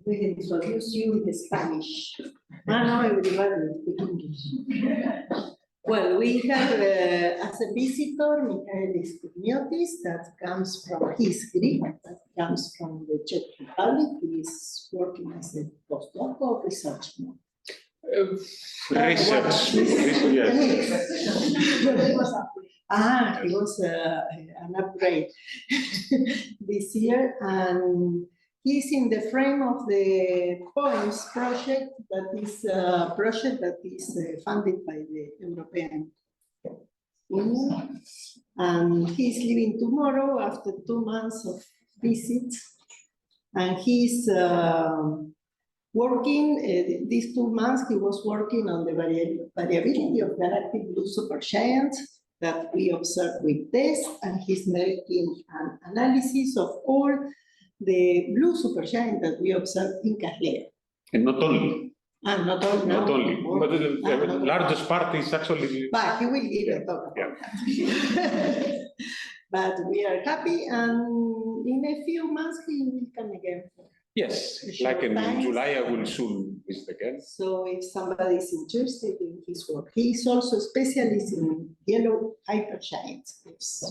We introduce you with Spanish. No, everybody speak English. Well, we have as a visitor Michaelis Kourniotis, that comes from, he's Greek, that comes from the Czech Republic. He is working as a postdoc or research. Research, yes. He was an upgrade this year, and he's in the frame of the COIMS project, that is a project that is funded by the European Union. And he's leaving tomorrow after 2 months of visits. And he's working, these 2 months, he was working on the variability of galactic blue supergiants that we observed with TESS, and he's making an analysis of all the blue supergiant that we observed in CASLEO. And not only. Not only. Not only. But the largest part is actually. But he will give a talk about that. But we are happy, and in a few months he will come again. Yes, like in July, I will soon visit again. So if somebody is interested in his work, he is also a specialist in yellow hypergiants. So,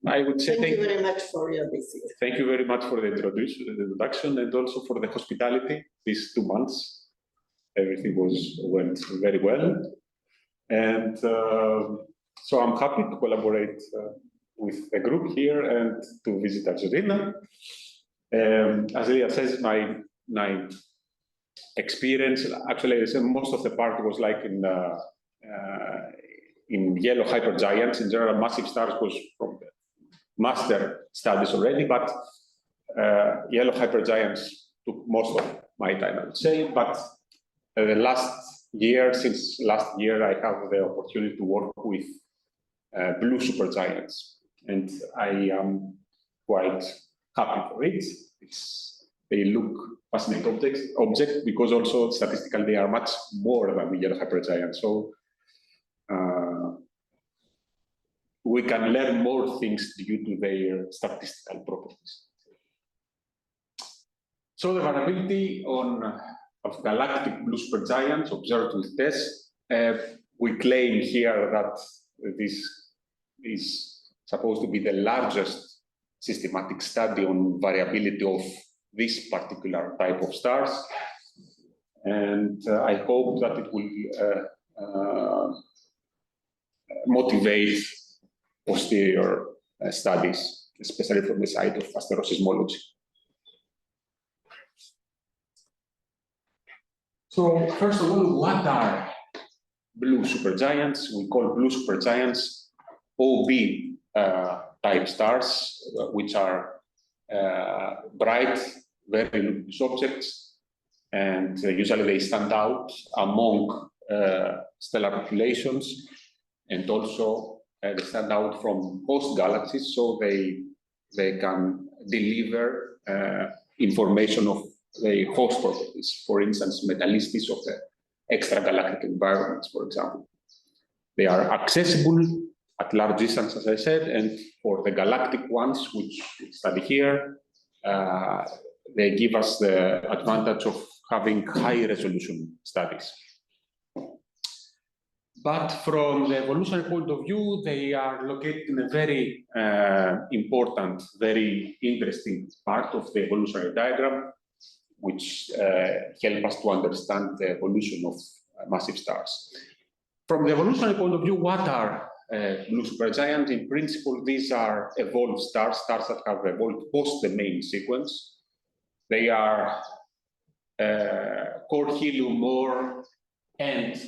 I would say thank you very much for your visit. Thank you very much for the introduction, and also for the hospitality these 2 months. Everything went very well, and so I'm happy to collaborate with the group here and to visit Argentina. As Leah says, my experience, actually, most of the part was like in yellow hypergiants. In general, massive stars was from the master studies already, but yellow hypergiants took most of my time, I would say. But since last year, I have the opportunity to work with blue supergiants, and I am quite happy for it. They look fascinating objects because also statistically they are much more than the yellow hypergiant. So we can learn more things due to their statistical properties. So the variability of galactic blue supergiants observed with TESS, we claim here that this is supposed to be the largest systematic study on variability of this particular type of stars. And I hope that it will motivate posterior studies, especially from the side of asteroseismology. So first of all, what are blue supergiants? We call blue supergiants OB type stars, which are bright, very luminous objects, and usually they stand out among stellar populations, and also they stand out from host galaxies, so they can deliver information of the host properties, for instance, metallicity of the extragalactic environments, for example. They are accessible at large distance, as I said, and for the galactic ones, which we study here, they give us the advantage of having high resolution studies. But from the evolutionary point of view, they are located in a very important, very interesting part of the evolutionary diagram, which help us to understand the evolution of massive stars. From the evolutionary point of view, what are blue supergiants? In principle, these are evolved stars, stars that have evolved post the main sequence. They are core-helium ore and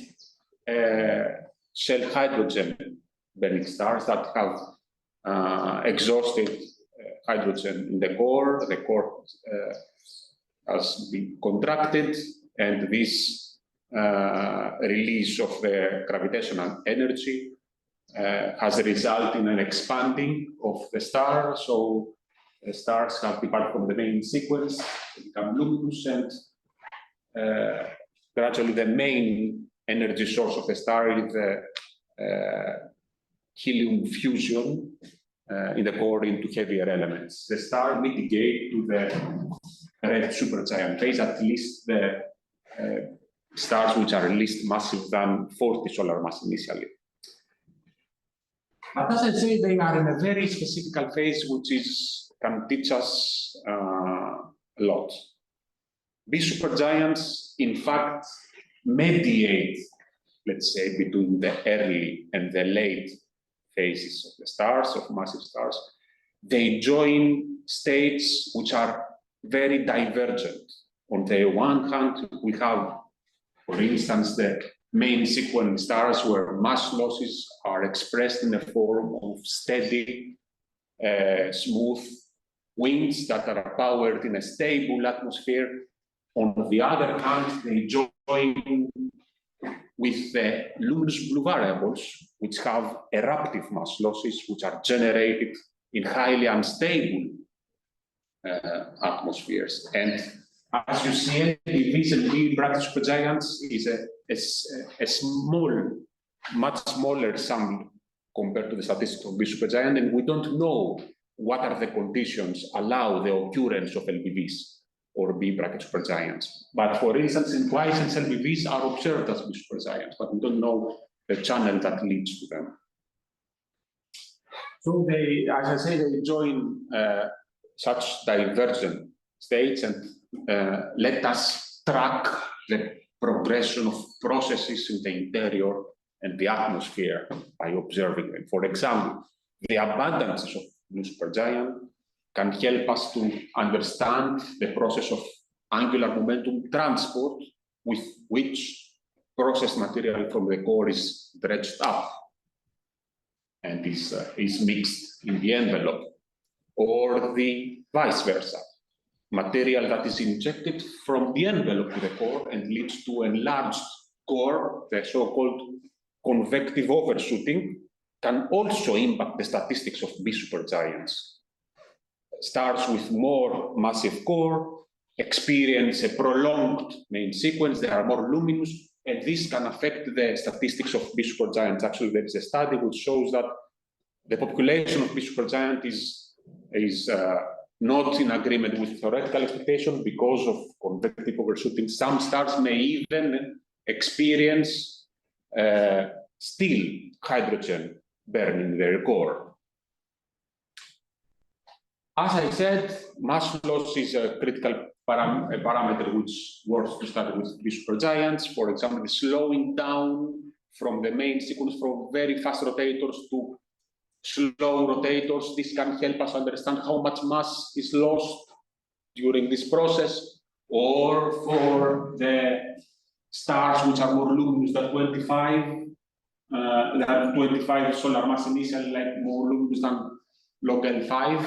shell hydrogen burning stars that have exhausted hydrogen in the core. The core has been contracted, and this release of the gravitational energy has resulted in an expanding of the star. So the stars have departed from the main sequence, become luminous, and gradually the main energy source of the star is the helium fusion in the core into heavier elements. The star mitigates to the red supergiant phase, at least the stars which are least massive than 40 solar mass initially. But as I say, they are in a very specific phase, which can teach us a lot. These supergiants, in fact, mediate, let's say, between the early and the late phases of the stars, of massive stars. They join states which are very divergent. On the one hand, we have, for instance, the main sequence stars where mass losses are expressed in the form of steady, smooth winds that are powered in a stable atmosphere. On the other hand, they join with the luminous blue variables, which have eruptive mass losses, which are generated in highly unstable atmospheres. And as you see, LBVs and B bracket supergiants is a small, much smaller sample compared to the statistics of B supergiant, and we don't know what are the conditions allow the occurrence of LBVs or B bracket supergiants. But for instance, in quiescence, LBVs are observed as B supergiants, but we don't know the channel that leads to them. So they, as I say, they join such divergent states and let us track the progression of processes in the interior and the atmosphere by observing them. For example, the abundances of blue supergiant can help us to understand the process of angular momentum transport with which processed material from the core is dredged up and is mixed in the envelope, or the vice versa. Material that is injected from the envelope to the core and leads to enlarged core, the so-called convective overshooting, can also impact the statistics of B supergiants. Stars with more massive core experience a prolonged main sequence, they are more luminous, and this can affect the statistics of B supergiants. Actually, there is a study which shows that the population of B supergiant is not in agreement with theoretical expectation because of convective overshooting. Some stars may even experience still hydrogen burning their core. As I said, mass loss is a critical parameter which works to study with B supergiants. For example, the slowing down from the main sequence from very fast rotators to slow rotators. This can help us understand how much mass is lost during this process, or for the stars which are more luminous than 25 solar mass initially, like more luminous than log L5.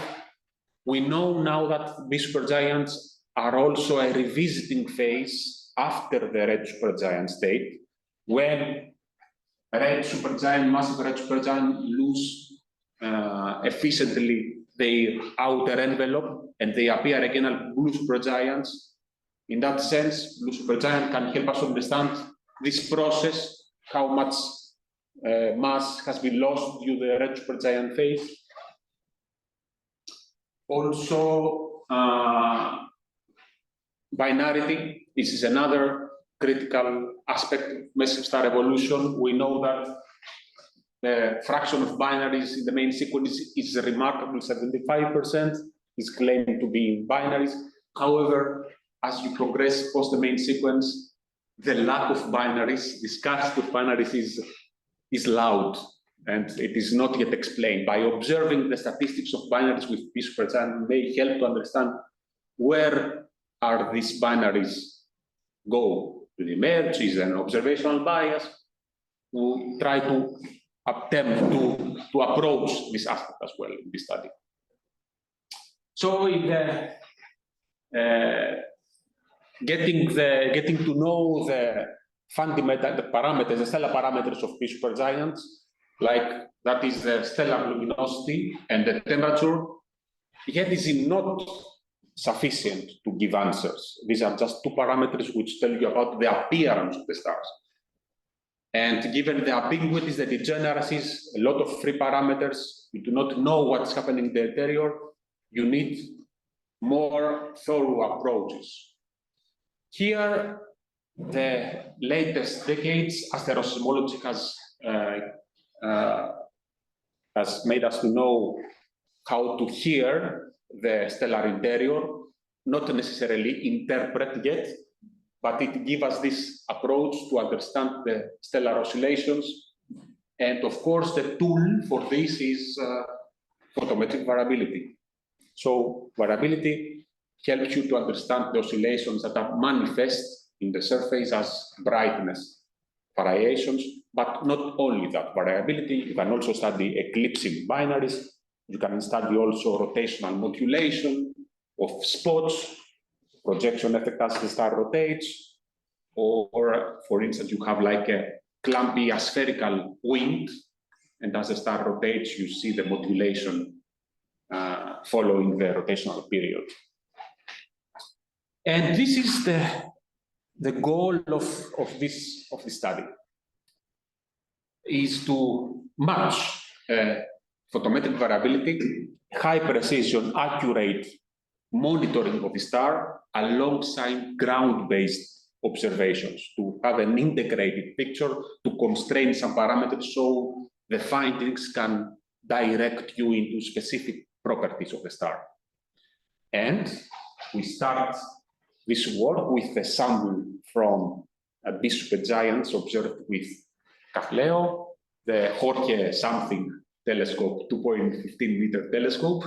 We know now that B supergiants are also a revisiting phase after the red supergiant state, when red supergiant, massive red supergiant lose efficiently their outer envelope and they appear again as blue supergiants. In that sense, blue supergiant can help us understand this process, how much mass has been lost due to the red supergiant phase. Also, binarity. This is another critical aspect of massive star evolution. We know that the fraction of binaries in the main sequence is remarkable, 75% is claimed to be in binaries. However, as you progress post the main sequence, the lack of binaries, the scarcity of binaries is loud, and it is not yet explained. By observing the statistics of binaries with B supergiant may help to understand where are these binaries go to emerge. Is an observational bias. We'll try to attempt to approach this aspect as well in this study. So in the getting to know the fundamental parameters, the stellar parameters of B supergiants, like that is the stellar luminosity and the temperature, yet is not sufficient to give answers. These are just two parameters which tell you about the appearance of the stars. And given the ambiguities, the degeneracies, a lot of free parameters, you do not know what's happening in the interior, you need more thorough approaches. Here, the latest decades, asteroseismology has made us know how to hear the stellar interior, not necessarily interpret yet, but it gives us this approach to understand the stellar oscillations. And of course, the tool for this is photometric variability. So variability helps you to understand the oscillations that are manifest in the surface as brightness variations, but not only that variability. You can also study eclipsing binaries. You can study also rotational modulation of spots, projection effect as the star rotates, or for instance, you have like a clumpy aspherical wind, and as the star rotates, you see the modulation following the rotational period. And this is the goal of this study, is to match photometric variability, high precision, accurate monitoring of the star alongside ground-based observations to have an integrated picture, to constrain some parameters so the findings can direct you into specific properties of the star. And we start this work with a sample from B supergiants observed with CASLEO, the Jorge something telescope, 2.15 meter telescope.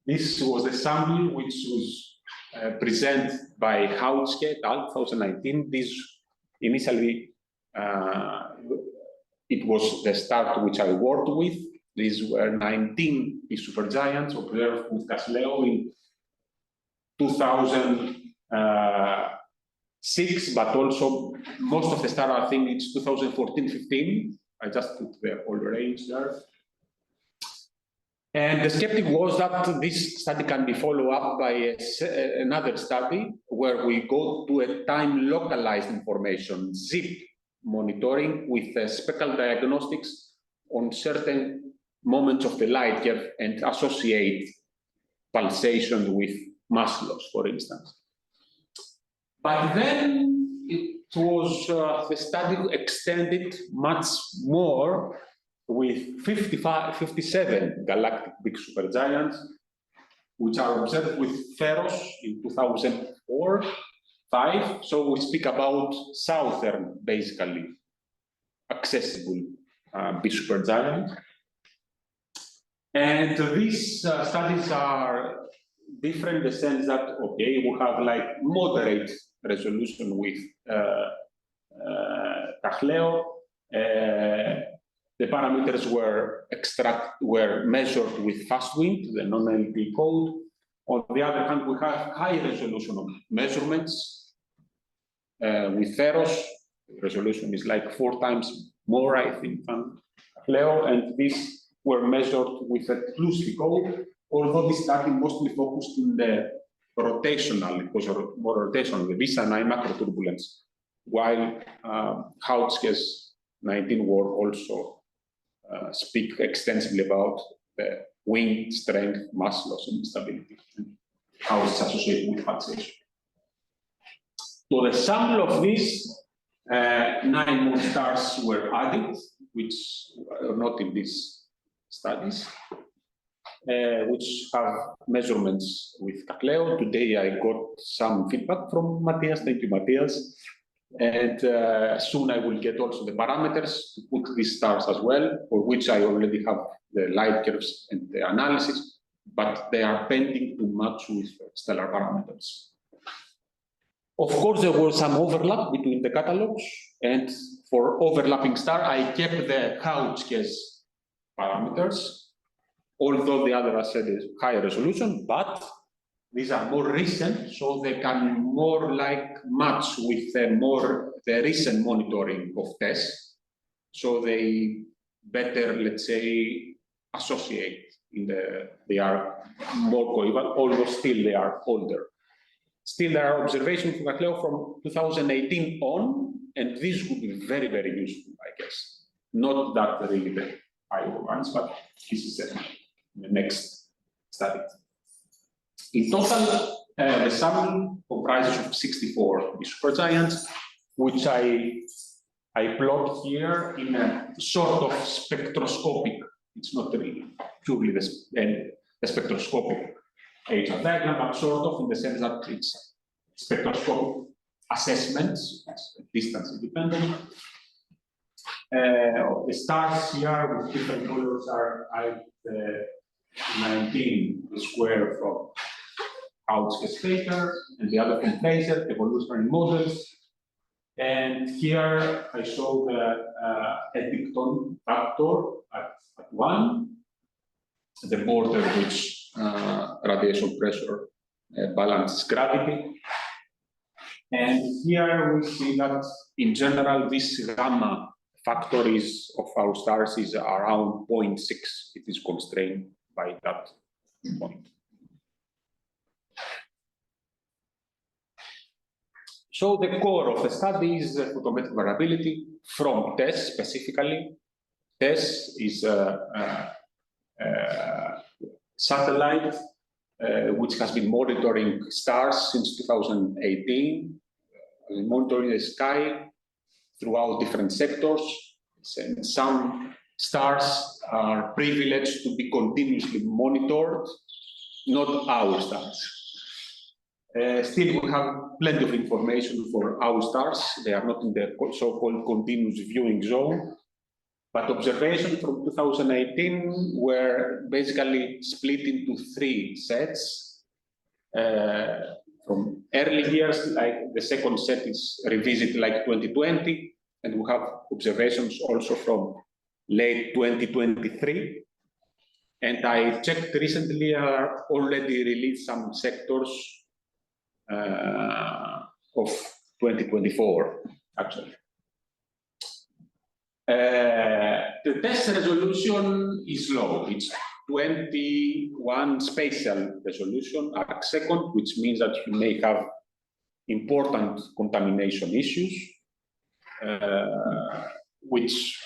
This was the sample which was presented by Hautske et al. 2019. This initially, it was the start which I worked with. These were 19 B supergiants observed with CASLEO in 2006, but also most of the stars, I think it's 2014-15. I just put the whole range there. And the skeptic was that this study can be followed up by another study where we go to a time localized information, ZIP monitoring with spectral diagnostics on certain moments of the light curve and associate pulsation with mass loss, for instance. But then it was, the study extended much more with 57 galactic big supergiants, which are observed with Pharos in 2004-5. So we speak about southern, basically, accessible big supergiants. And these studies are different in the sense that, okay, we have like moderate resolution with CASLEO. The parameters were measured with fast wind, the non-LP code. On the other hand, we have high resolution of measurements with Pharos. Resolution is like 4 times more, I think, than CASLEO, and these were measured with a loosely code, although this study mostly focused in the rotational, it was more rotational, the Visa and I macro turbulence, while Hautske's 19 work also speak extensively about the wind strength, mass loss, and instability, and how it's associated with pulsation. So the sample of these 9 more stars were added, which are not in these studies, which have measurements with CASLEO. Today I got some feedback from Matthias. Thank you, Matthias. And soon I will get also the parameters to put these stars as well, for which I already have the light curves and the analysis, but they are pending to match with stellar parameters. Of course, there was some overlap between the catalogs, and for overlapping star, I kept the Hautske's parameters, although the other, I said, is higher resolution, but these are more recent, so they can more like match with the recent monitoring of TESS. So they better, let's say, associate they are more coeval, although still they are older. Still, there are observations from CASLEO from 2018 on, and this would be very, very useful, I guess. Not that really the high ones, but this is the next study. In total, the sample comprises of 64 supergiants, which I plot here in a sort of spectroscopic. It's not really purely the spectroscopic HR diagram, but sort of in the sense that it's spectroscopic assessments, distance independent. The stars here with different colors are 19 square from Couch-Caspater, and the other from Placer, evolutionary models. And here I show the Eddington factor at 1, the border which radiation pressure balances gravity. And here we see that in general, this gamma factor of our stars is around 0.6. It is constrained by that point. So the core of the study is photometric variability from TESS specifically. TESS is a satellite which has been monitoring stars since 2018, monitoring the sky throughout different sectors. And some stars are privileged to be continuously monitored, not our stars. Still, we have plenty of information for our stars. They are not in the so-called continuous viewing zone. But observations from 2018 were basically split into 3 sets. From early years, like the second set is revisited like 2020, and we have observations also from late 2023. And I checked recently, already released some sectors of 2024, actually. The test resolution is low. It's 21 spatial resolution arc-second, which means that you may have important contamination issues, which,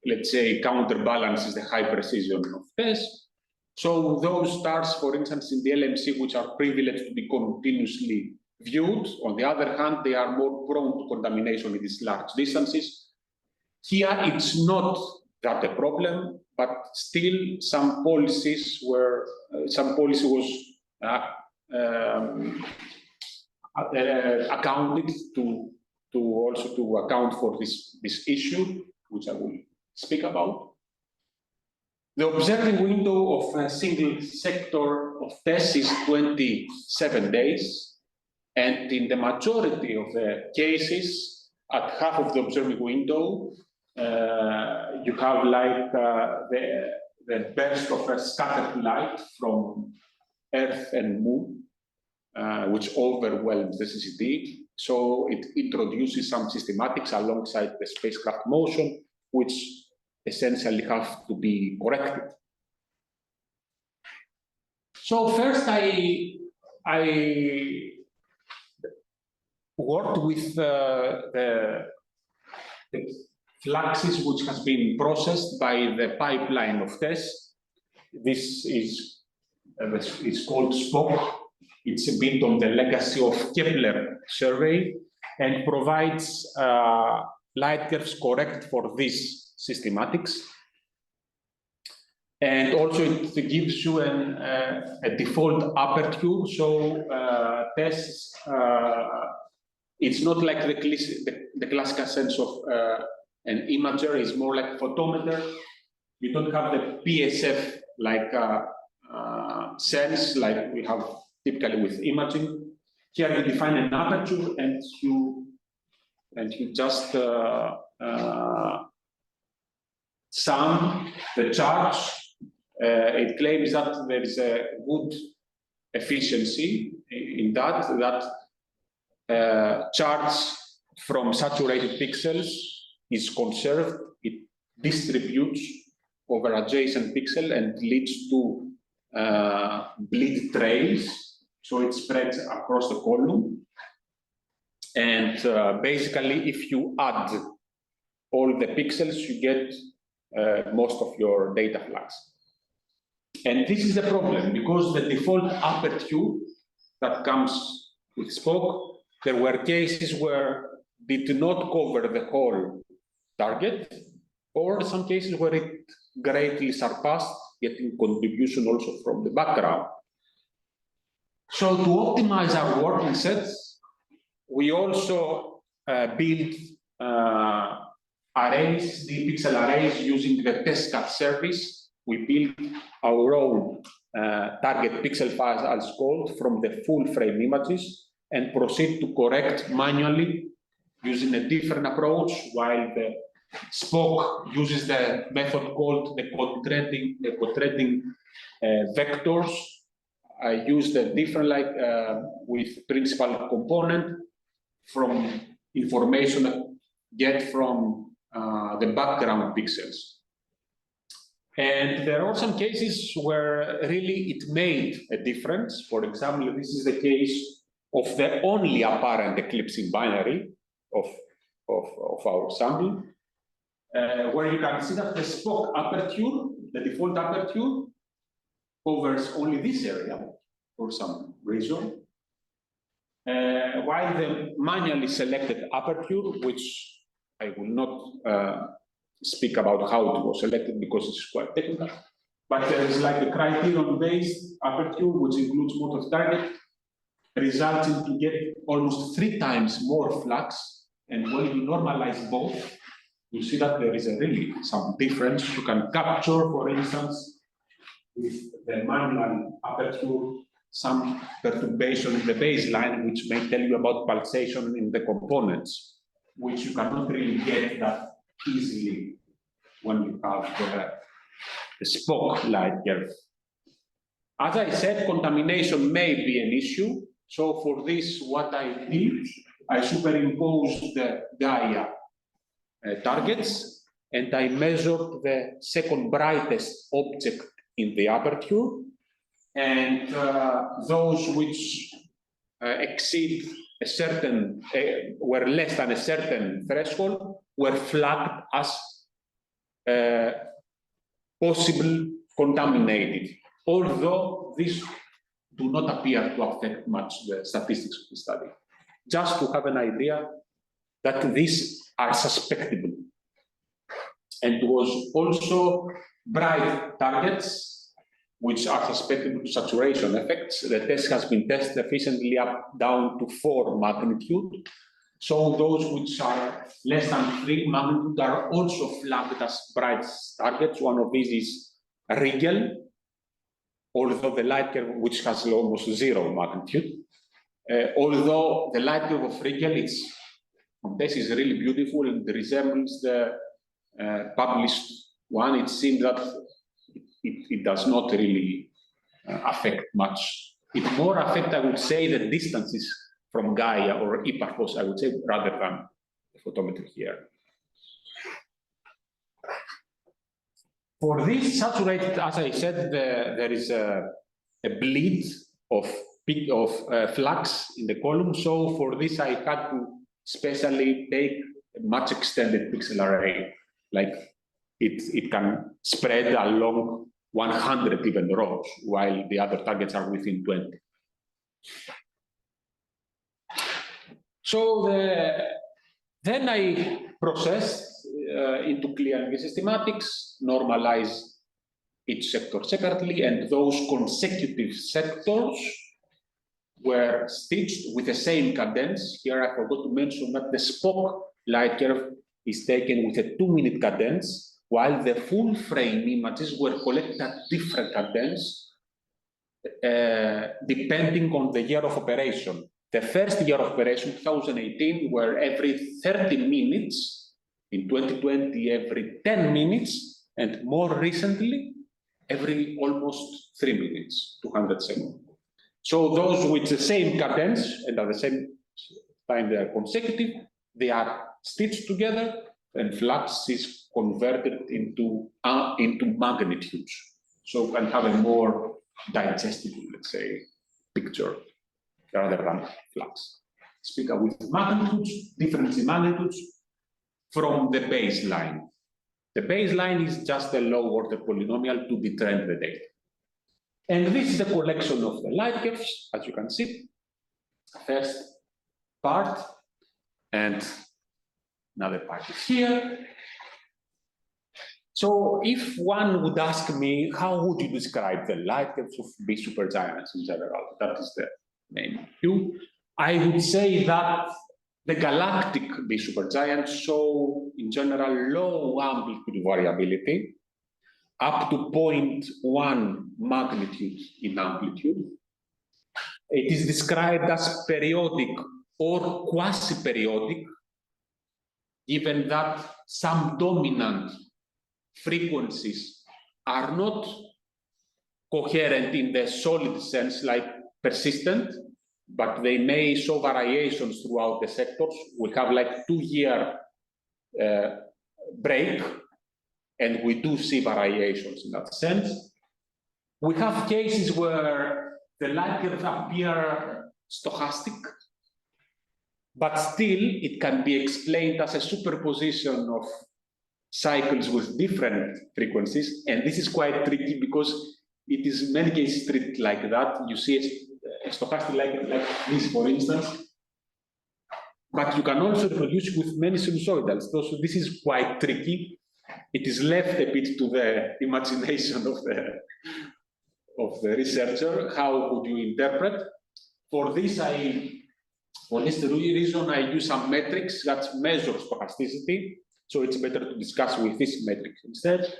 let's say, counterbalances the high precision of TESS. So those stars, for instance, in the LMC, which are privileged to be continuously viewed, on the other hand, they are more prone to contamination in these large distances. Here, it's not that a problem, but still some policies were, was accounted to also to account for this issue, which I will speak about. The observing window of a single sector of TESS is 27 days, and in the majority of the cases, at half of the observing window, you have like the burst of a scattered light from Earth and Moon, which overwhelms the CCD. So it introduces some systematics alongside the spacecraft motion, which essentially have to be corrected. So first, I worked with the fluxes which has been processed by the pipeline of TESS. This is it's called SPOC. It's built on the legacy of Kepler survey and provides light curves correct for these systematics. And also it gives you a default aperture. So TESS, it's not like the classical sense of an imager, is more like a photometer. You don't have the PSF like sense like we have typically with imaging. Here you define an aperture and you just sum the charge. It claims that there is a good efficiency in that charge from saturated pixels is conserved. It distributes over adjacent pixel and leads to bleed trails. So it spreads across the column. And basically, if you add all the pixels, you get most of your data flux. And this is the problem, because the default aperture that comes with SPOC, there were cases where it did not cover the whole target, or some cases where it greatly surpassed, getting contribution also from the background. So to optimize our working sets, we also build arrays, the pixel arrays using the TESS service. We build our own target pixel files as called from the full frame images and proceed to correct manually using a different approach, while the SPOC uses the method called the co-threading vectors. I use the different, with principal component from information I get from the background pixels. And there are some cases where really it made a difference. For example, this is the case of the only apparent eclipsing binary of our sample, where you can see that the SPOC aperture, the default aperture, covers only this area for some reason, while the manually selected aperture, which I will not speak about how it was selected because it's quite technical, but there is like a criterion-based aperture, which includes mode of target, resulting to get almost 3 times more flux. And when you normalize both, you see that there is really some difference. You can capture, for instance, with the manual aperture, some perturbation in the baseline, which may tell you about pulsation in the components, which you cannot really get that easily when you have the SPOC light curve. As I said, contamination may be an issue. So for this, what I did, I superimposed the Gaia targets, and I measured the second brightest object in the aperture, and those which exceed a certain, were less than a certain threshold, were flagged as possible contaminated, although these do not appear to affect much the statistics of the study. Just to have an idea that these are suspectable. And was also bright targets, which are susceptible to saturation effects. The test has been tested efficiently up down to 4 magnitude. So those which are less than 3 magnitude are also flagged as bright targets. One of these is Rigel, although the light curve, which has almost 0 magnitude. Although the light curve of Rigel is really beautiful and resembles the published one, it seems that it does not really affect much. It more affects, I would say, the distances from Gaia or Hipparchus, I would say, rather than the photometer here. For this saturated, as I said, there is a bleed of flux in the column. So for this, I had to specially take a much extended pixel array. Like it can spread along 100 even rows, while the other targets are within 20. So then I processed into clear systematics, normalize each sector separately, and those consecutive sectors were stitched with the same cadence. Here I forgot to mention that the SPOC light curve is taken with a 2-minute cadence, while the full frame images were collected at different cadence, depending on the year of operation. The first year of operation, 2018, were every 30 minutes, in 2020, every 10 minutes, and more recently, every almost 3 minutes, 200 seconds. So those with the same cadence and at the same time they are consecutive, they are stitched together, and flux is converted into magnitudes. So we can have a more digestible, let's say, picture rather than flux. Speak with magnitudes, difference in magnitudes from the baseline. The baseline is just a low order polynomial to detrend the data. And this is the collection of the light curves, as you can see. First part, and another part is here. So if one would ask me, how would you describe the light curves of big supergiants in general? That is the main view. I would say that the galactic big supergiants show, in general, low amplitude variability, up to 0.1 magnitude in amplitude. It is described as periodic or quasi-periodic, given that some dominant frequencies are not coherent in the solid sense, like persistent, but they may show variations throughout the sectors. We have like 2-year break, and we do see variations in that sense. We have cases where the light curves appear stochastic, but still it can be explained as a superposition of cycles with different frequencies, and this is quite tricky because it is in many cases treated like that. You see a stochastic like this, for instance, but you can also reproduce with many sinusoidals. So this is quite tricky. It is left a bit to the imagination of the researcher. How would you interpret? For this reason, I use some metrics that measure stochasticity. So it's better to discuss with this metric instead.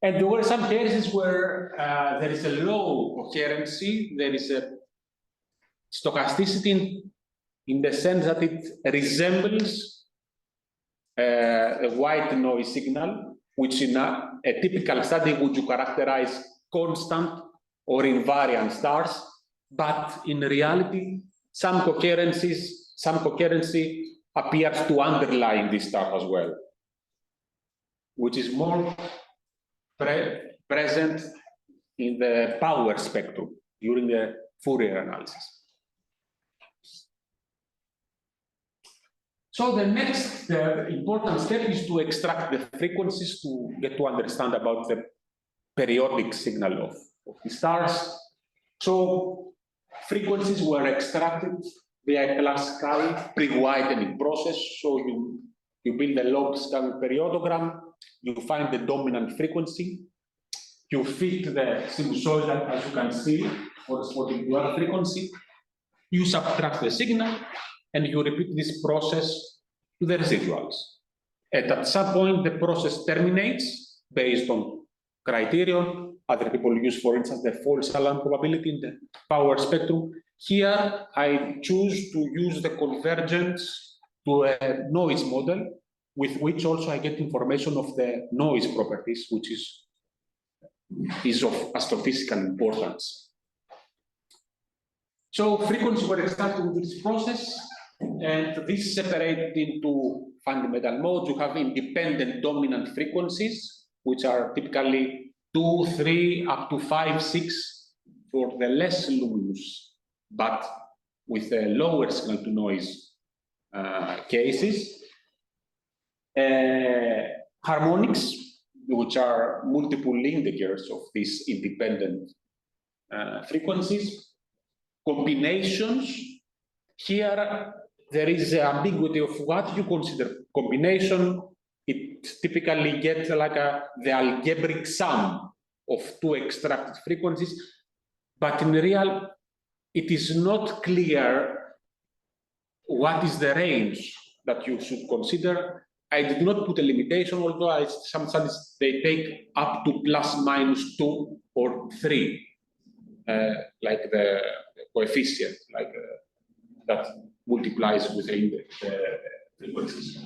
And there were some cases where there is a low coherency, there is a stochasticity in the sense that it resembles a white noise signal, which in a typical study would you characterize constant or invariant stars, but in reality, some coherency appears to underlie this star as well, which is more present in the power spectrum during the Fourier analysis. So the next important step is to extract the frequencies to get to understand about the periodic signal of the stars. So frequencies were extracted via a classical pre-widening process. So you build a log scale periodogram, you find the dominant frequency, you fit the sinusoidal, as you can see, corresponding to our frequency, you subtract the signal, and you repeat this process to the residuals. And at some point, the process terminates based on criterion. Other people use, for instance, the false alarm probability in the power spectrum. Here, I choose to use the convergence to a noise model, with which also I get information of the noise properties, which is of astrophysical importance. So frequencies were extracted with this process, and this is separated into fundamental modes. You have independent dominant frequencies, which are typically 2, 3, up to 5, 6 for the less luminous, but with a lower signal to noise cases. Harmonics, which are multiple indicators of these independent frequencies. Combinations. Here, there is an ambiguity of what you consider combination. It typically gets like the algebraic sum of two extracted frequencies, but in real, it is not clear what is the range that you should consider. I did not put a limitation, although some studies, they take up to ±2 or 3, like the coefficient, like that multiplies with the frequencies.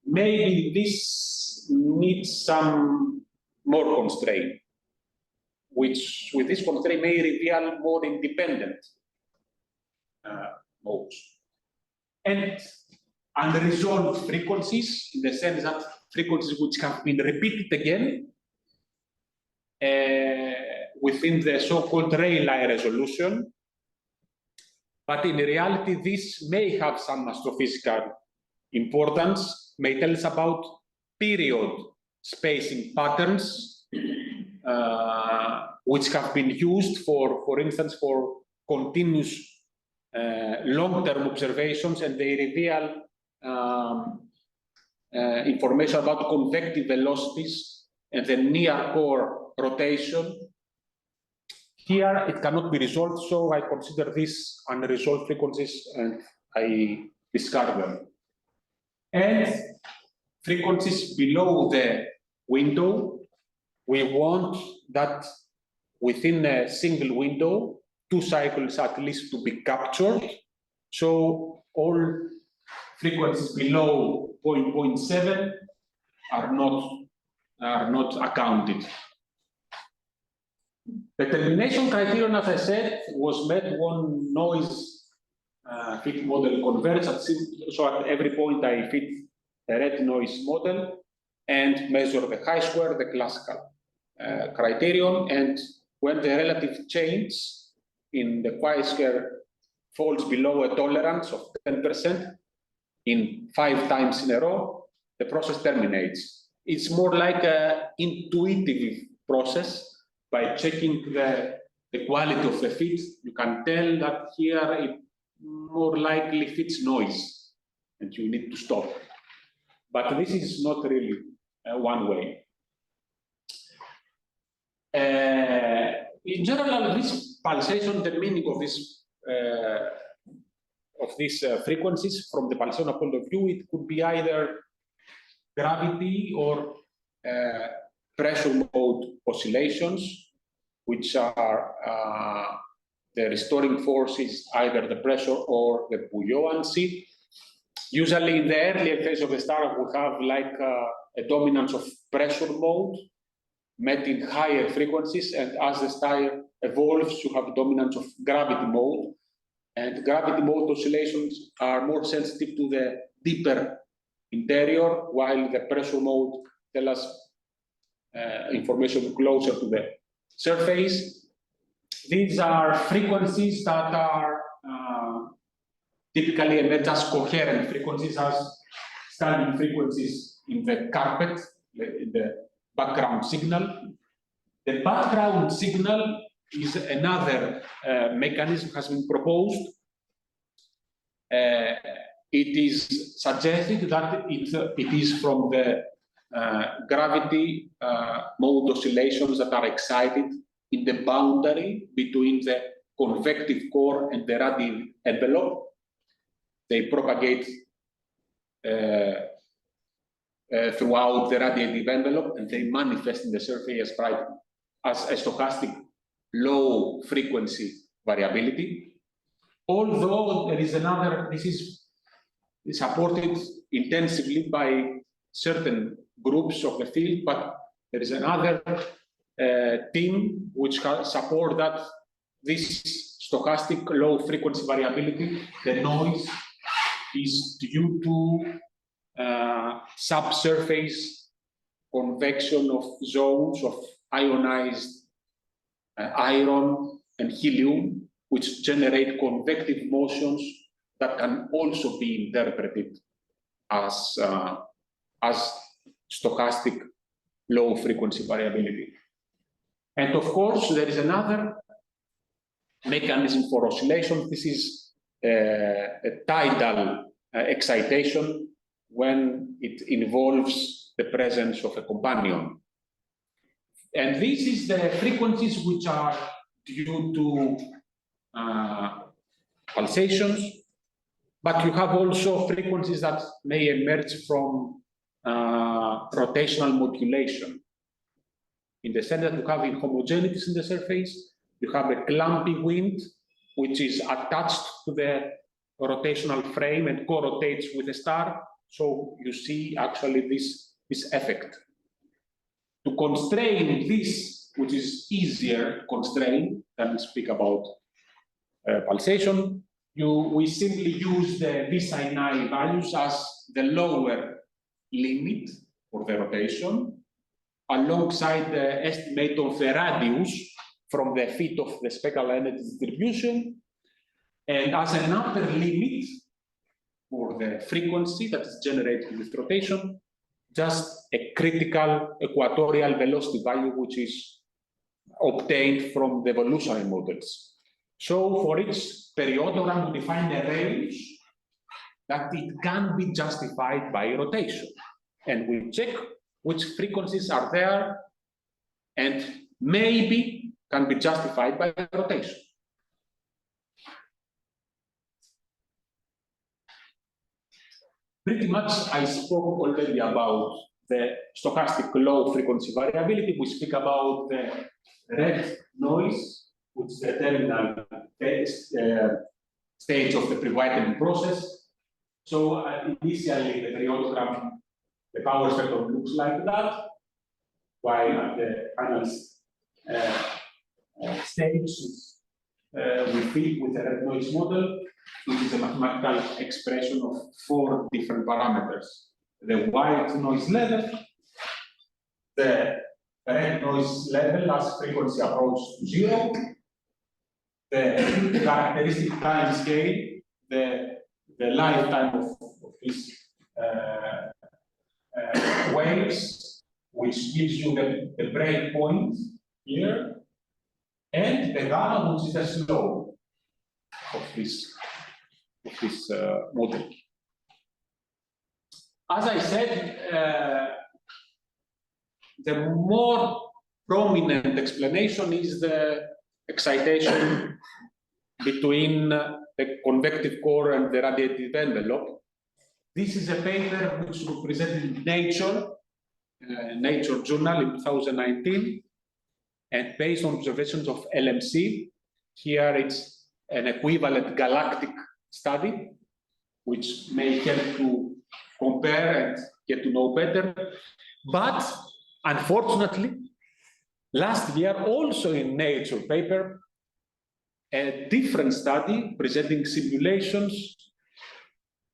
Maybe this needs some more constraint, which with this constraint may reveal more independent modes. And unresolved frequencies, in the sense that frequencies which have been repeated again within the so-called Rayleigh resolution. But in reality, this may have some astrophysical importance, may tell us about period spacing patterns which have been used for instance, for continuous long-term observations, and they reveal information about convective velocities and the near core rotation. Here it cannot be resolved, so I consider these unresolved frequencies and I discard them. And frequencies below the window, we want that within a single window, 2 cycles at least to be captured. So all frequencies below 0.7 are not accounted. The termination criterion, as I said, was met when noise fit model converges. So at every point I fit a red noise model and measure the chi-square, the classical criterion, and when the relative change in the chi-square falls below a tolerance of 10% in 5 times in a row, the process terminates. It's more like an intuitive process. By checking the quality of the fit, you can tell that here it more likely fits noise, and you need to stop. But this is not really one way. In general, this pulsation, the meaning of these frequencies from the pulsational point of view, it could be either gravity or pressure mode oscillations, which are the restoring force is either the pressure or the buoyancy. Usually in the earlier phase of the star, we have like a dominance of pressure mode met in higher frequencies, and as the star evolves, you have dominance of gravity mode, and gravity mode oscillations are more sensitive to the deeper interior, while the pressure mode tell us information closer to the surface. These are frequencies that are typically emerge as coherent frequencies, as standing frequencies in the carpet, in the background signal. The background signal is another mechanism has been proposed. It is suggested that it is from the gravity mode oscillations that are excited in the boundary between the convective core and the radial envelope. They propagate throughout the radiative envelope, and they manifest in the surface as a stochastic low frequency variability. Although there is another, this is supported intensively by certain groups of the field, but there is another team which can support that this stochastic low frequency variability, the noise, is due to subsurface convection of zones of ionized iron and helium, which generate convective motions that can also be interpreted as stochastic low frequency variability. And of course, there is another mechanism for oscillation. This is a tidal excitation when it involves the presence of a companion. And this is the frequencies which are due to pulsations, but you have also frequencies that may emerge from rotational modulation. In the sense that you have inhomogeneities in the surface, you have a clumpy wind, which is attached to the rotational frame and co-rotates with the star. So you see actually this effect. To constrain this, which is easier to constrain than speak about pulsation, we simply use the V sin I values as the lower limit for the rotation, alongside the estimate of the radius from the fit of the spectral energy distribution, and as an upper limit for the frequency that is generated with rotation, just a critical equatorial velocity value, which is obtained from the evolutionary models. So for each periodogram, we define a range that it can be justified by rotation. And we check which frequencies are there and maybe can be justified by rotation. Pretty much I spoke already about the stochastic low frequency variability. We speak about the red noise, which is the terminal stage of the pre-whitening process. So initially, the periodogram, the power spectrum looks like that, while at the final stage, we fit with the red noise model, which is a mathematical expression of 4 different parameters: the white noise level, the red noise level as frequency approaches to 0, the characteristic time scale, the lifetime of these waves, which gives you the break point here, and the gamma, which is the slope of this model. As I said, the more prominent explanation is the excitation between the convective core and the radiative envelope. This is a paper which was presented in Nature Journal in 2019, and based on observations of LMC. Here it's an equivalent galactic study, which may help to compare and get to know better. But unfortunately, last year, also in Nature paper, a different study presenting simulations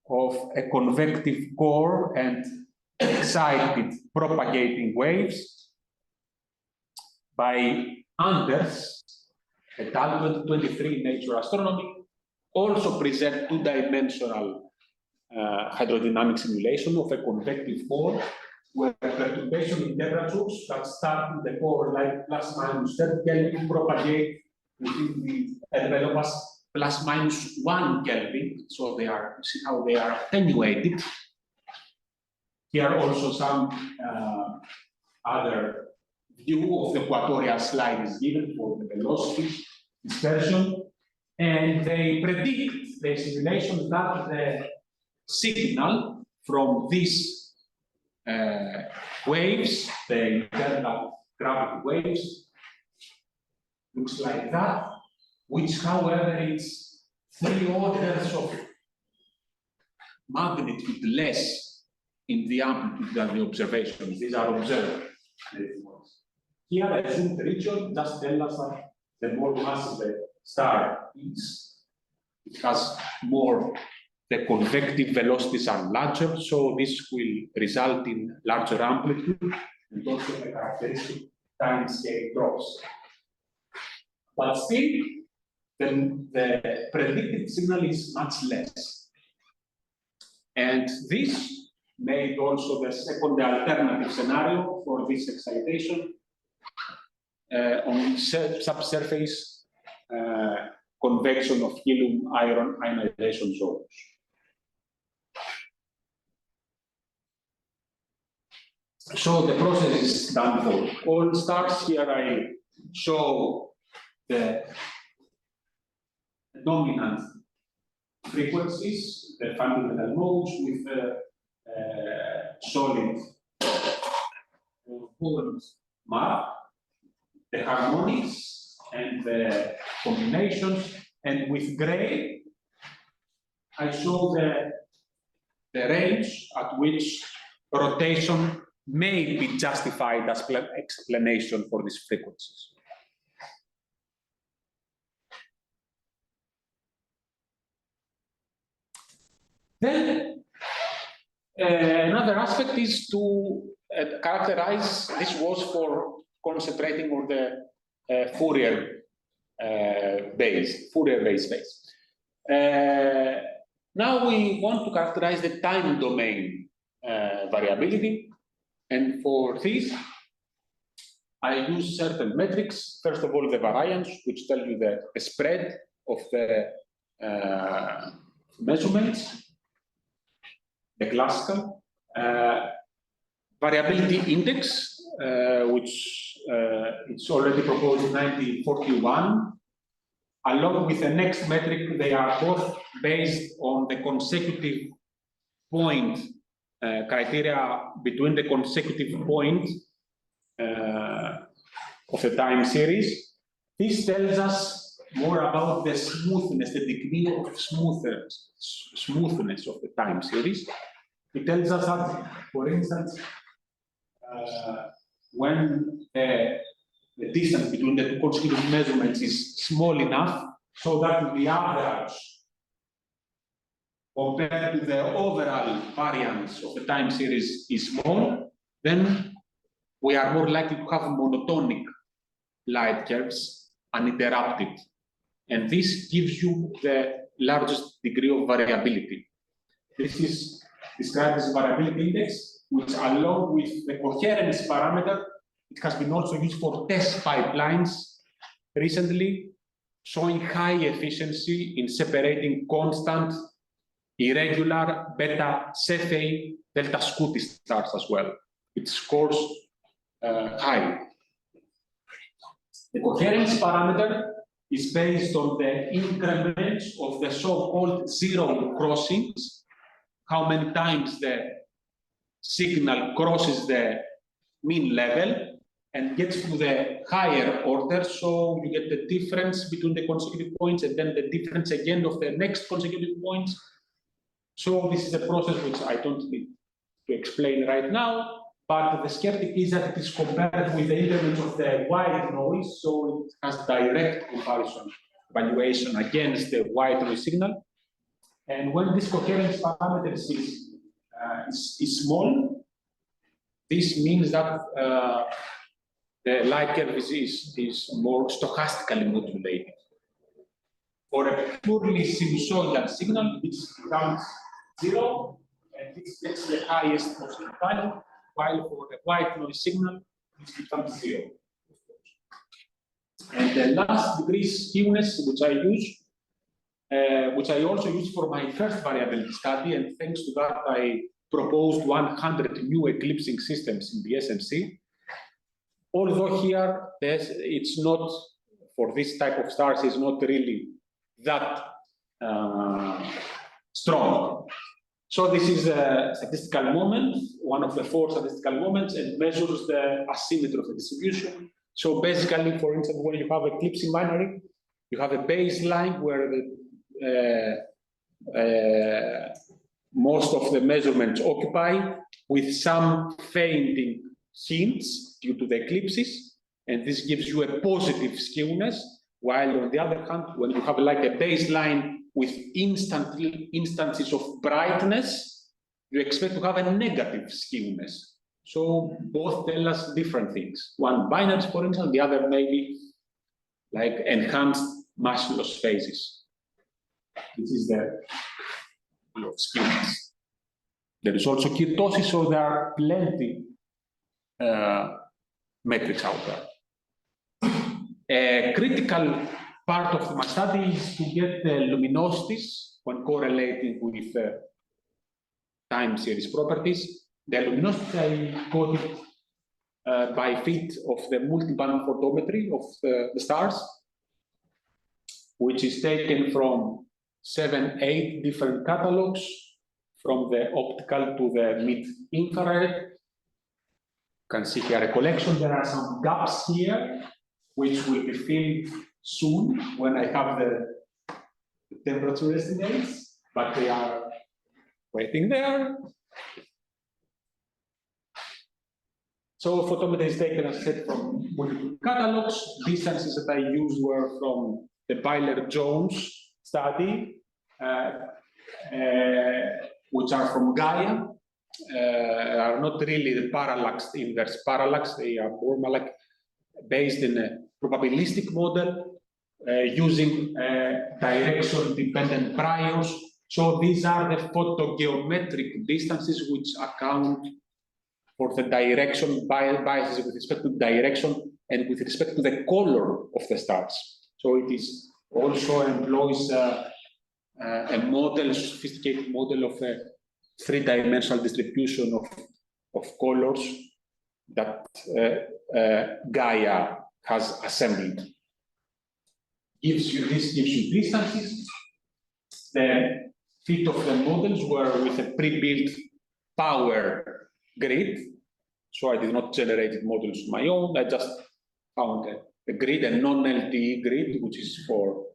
of a convective core and excited propagating waves by Anders et al. 2023 Nature Astronomy, also present 2-dimensional hydrodynamic simulation of a convective core where perturbation in temperatures that start with the core like plus minus 10 Kelvin propagate within the envelope as plus minus 1 Kelvin. So they are, see how they are attenuated. Here also some other view of the equatorial slide is given for the velocity dispersion. And they predict the simulation that the signal from these waves, the internal gravity waves, looks like that, which, however, is 3 orders of magnitude less in the amplitude than the observations. These are observed. Here, I assume the region just tell us that the more massive the star is, it has more, the convective velocities are larger, so this will result in larger amplitude, and also the characteristic time scale drops. But still, the predicted signal is much less. And this made also the second alternative scenario for this excitation on subsurface convection of helium-iron ionization zones. So the process is done for all stars. Here I show the dominant frequencies, the fundamental modes with solid mark, the harmonics and the combinations, and with gray I show the range at which rotation may be justified as explanation for these frequencies. Then another aspect is to characterize, this was for concentrating on the Fourier-based space. Now we want to characterize the time domain variability, and for this I use certain metrics. First of all, the variance, which tell you the spread of the measurements, the classical. Variability index, which it's already proposed in 1941. Along with the next metric, they are both based on the consecutive point criteria between the consecutive points of the time series. This tells us more about the smoothness, the degree of smoothness of the time series. It tells us that, for instance, when the distance between the two consecutive measurements is small enough so that the average compared to the overall variance of the time series is small, then we are more likely to have monotonic light curves uninterrupted. And this gives you the largest degree of variability. This is described as variability index, which along with the coherence parameter, it has been also used for TESS pipelines recently, showing high efficiency in separating constant, irregular, beta Cephei, delta Scuti stars as well. It scores high. The coherence parameter is based on the increments of the so-called zero crossings, how many times the signal crosses the mean level and gets to the higher order, so you get the difference between the consecutive points and then the difference again of the next consecutive points. So this is a process which I don't need to explain right now, but the skeptic is that it is compared with the increments of the white noise, so it has direct comparison valuation against the white noise signal. And when this coherence parameter is small, this means that the light curve is more stochastically modulated. For a purely sinusoidal signal, this becomes 0, and this gets the highest possible value, while for the white noise signal, this becomes 0. And the last degree skewness, which I use, which I also used for my first variability study, and thanks to that, I proposed 100 new eclipsing systems in the SMC. Although here, it's not, for this type of stars, it's not really that strong. So this is a statistical moment, one of the 4 statistical moments, and measures the asymmetry of the distribution. So basically, for instance, when you have eclipsing binary, you have a baseline where most of the measurements occupy, with some fainting hints due to the eclipses, and this gives you a positive skewness, while on the other hand, when you have like a baseline with instances of brightness, you expect to have a negative skewness. So both tell us different things. One binary, for instance, the other maybe like enhanced massless phases. This is the skewness. There is also kurtosis, so there are plenty metrics out there. A critical part of my study is to get the luminosities when correlating with time series properties. The luminosity, I got it by feet of the multiband photometry of the stars, which is taken from 7-8 different catalogs, from the optical to the mid-infrared. You can see here a collection. There are some gaps here, which will be filled soon when I have the temperature estimates, but they are waiting there. So photometry is taken, as I said, from multiple catalogs. Distances that I used were from the Byler-Jones study, which are from Gaia, are not really the parallax, inverse parallax. They are more like based in a probabilistic model using direction-dependent priors. So these are the photogeometric distances which account for the direction biases with respect to direction and with respect to the color of the stars. So it is also employs a model, sophisticated model of a three-dimensional distribution of colors that Gaia has assembled. This gives you distances. The fit of the models were with a pre-built power grid. So I did not generate models of my own. I just found a grid, a non-LTE grid, which is for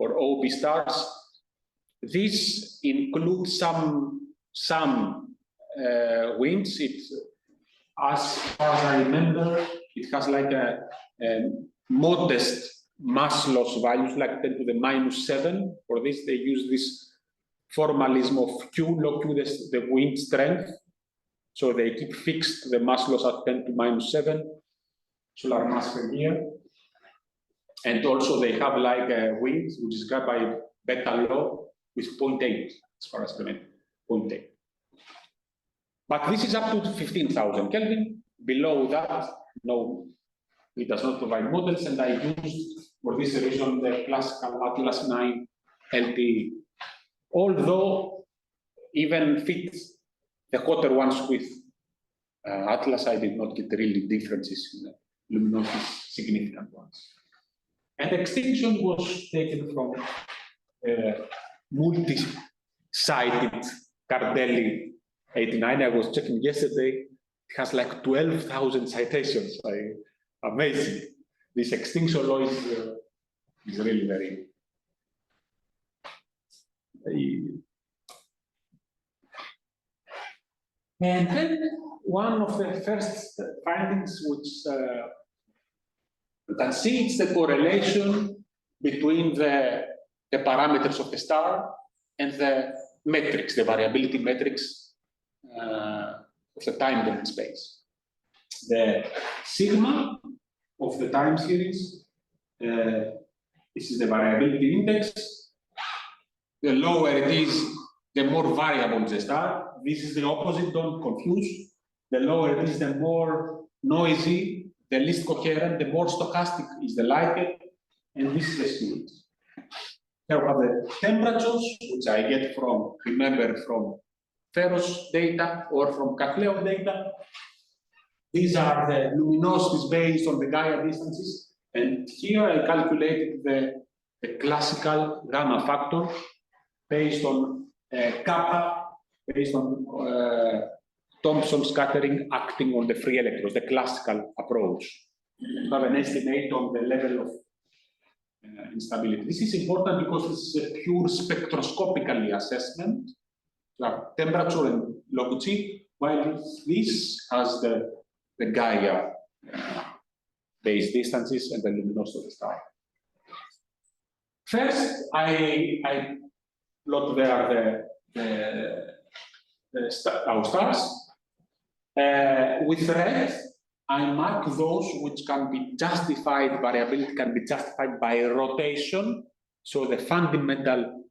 OB stars. This includes some winds. As far as I remember, it has like a modest mass loss values, like 10 to the -7. For this, they use this formalism of Q, log Q, the wind strength. So they keep fixed the mass loss at 10 to -7 solar mass per year. And also they have like a wind, which is grabbed by beta law with 0.8, as far as I remember, 0.8. But this is up to 15,000 Kelvin. Below that, no, it does not provide models, and I used for this reason the classical Atlas 9 LTE. Although even fit the hotter ones with Atlas, I did not get really differences in the luminosity, significant ones. And extinction was taken from multi-sided Cardelli 89. I was checking yesterday, it has like 12,000 citations. Amazing. This extinction law is really very. And then one of the first findings, which you can see, it's the correlation between the parameters of the star and the metrics, the variability metrics of the time domain space. The sigma of the time series, this is the variability index. The lower it is, the more variable is the star. This is the opposite, don't confuse. The lower it is, the more noisy, the least coherent, the more stochastic is the light, and this is the speed. Here we have the temperatures, which I get from, remember, from Ferros data or from CASLEO data. These are the luminosities based on the Gaia distances, and here I calculated the classical gamma factor based on kappa, based on Thomson scattering acting on the free electrons, the classical approach. You have an estimate on the level of instability. This is important because this is a pure spectroscopically assessment. You have temperature and log G, while this has the Gaia based distances and the luminosity of the star. First, I plot there our stars. With red, I mark those which can be justified, variability can be justified by rotation. So the fundamental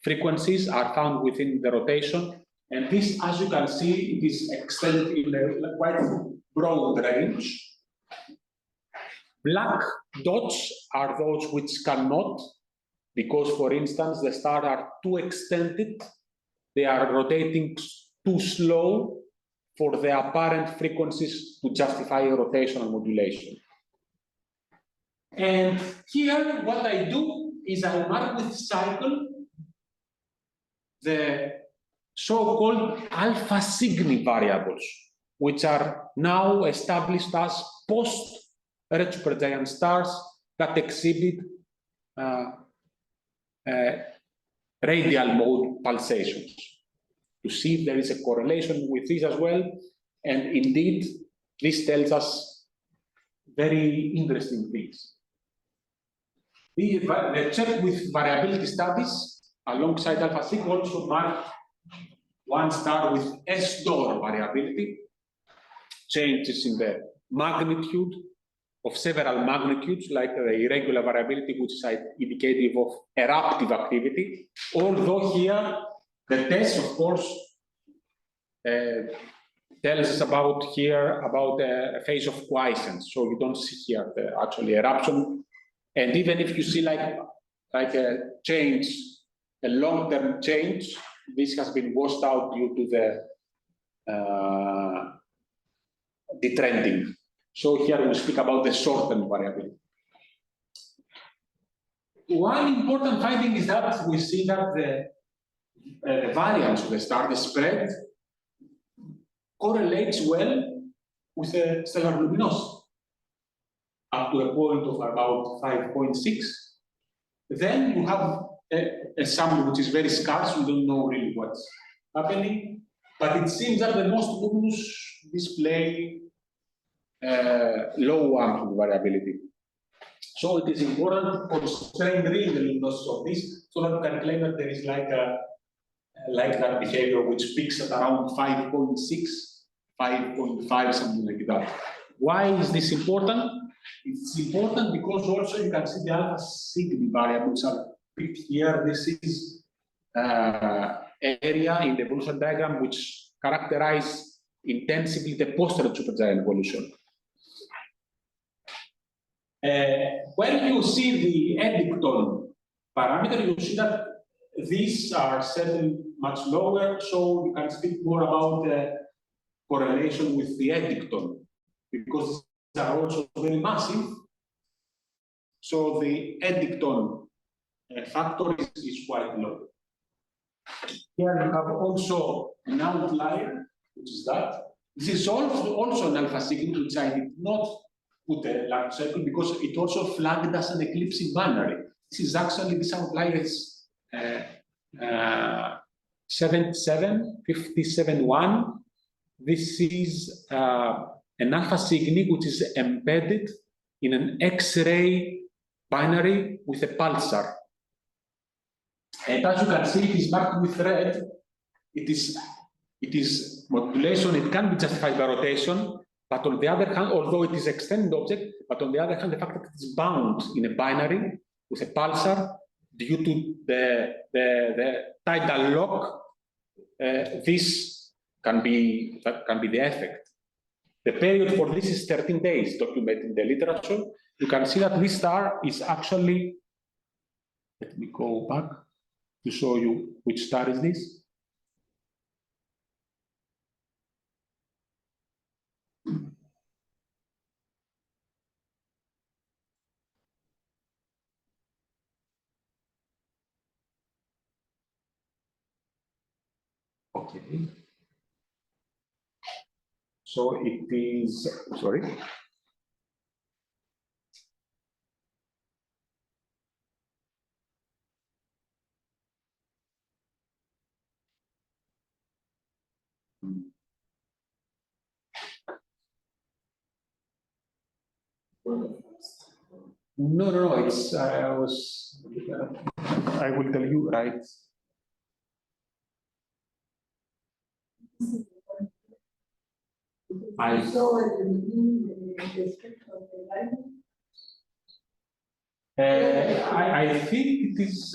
frequencies are found within the rotation. And this, as you can see, it is extended in a quite broad range. Black dots are those which cannot, because, for instance, the stars are too extended. They are rotating too slow for the apparent frequencies to justify a rotational modulation. And here, what I do is I mark with cycle the so-called alpha Cygni variables, which are now established as post-red supergiant stars that exhibit radial mode pulsations, to see if there is a correlation with this as well. And indeed, this tells us very interesting things. The check with variability studies alongside alpha Cygni also mark one star with S-door variability, changes in the magnitude of several magnitudes, like the irregular variability, which is indicative of eruptive activity. Although here, the TESS, of course, tells us about here about a phase of quiescence. So you don't see here the actual eruption. And even if you see like a change, a long-term change, this has been washed out due to the detrending. So here we speak about the short-term variability. One important finding is that we see that the variance of the star, the spread, correlates well with the stellar luminosity up to a point of about 5.6. Then you have a sample which is very scarce. We don't know really what's happening, but it seems that the most luminous display low amplitude variability. So it is important to constrain really the luminosity of this, so that you can claim that there is like that behavior which peaks at around 5.6, 5.5, something like that. Why is this important? It's important because also you can see the alpha Cygni variables are picked here. This is area in the evolution diagram which characterize intensively the posterior supergiant evolution. When you see the Eddington parameter, you see that these are settled much lower, so you can speak more about the correlation with the Eddington, because these are also very massive. So the Eddington factor is quite low. Here you have also an outlier, which is that. This is also an alpha Cygni, which I did not put a large circle because it also flagged as an eclipsing binary. This is actually, this outlier is 57.1. This is an alpha Cygni which is embedded in an X-ray binary with a pulsar. And as you can see, it is marked with red. It is modulation. It can be justified by rotation, but on the other hand, although it is extended object, but on the other hand, the fact that it is bound in a binary with a pulsar due to the tidal lock, this can be the effect. The period for this is 13 days, documented in the literature. You can see that this star is actually. Let me go back to show you which star is this. Okay. So it is, sorry. No, it's, I will tell you, right? I saw it in the description of the Bible. I think it is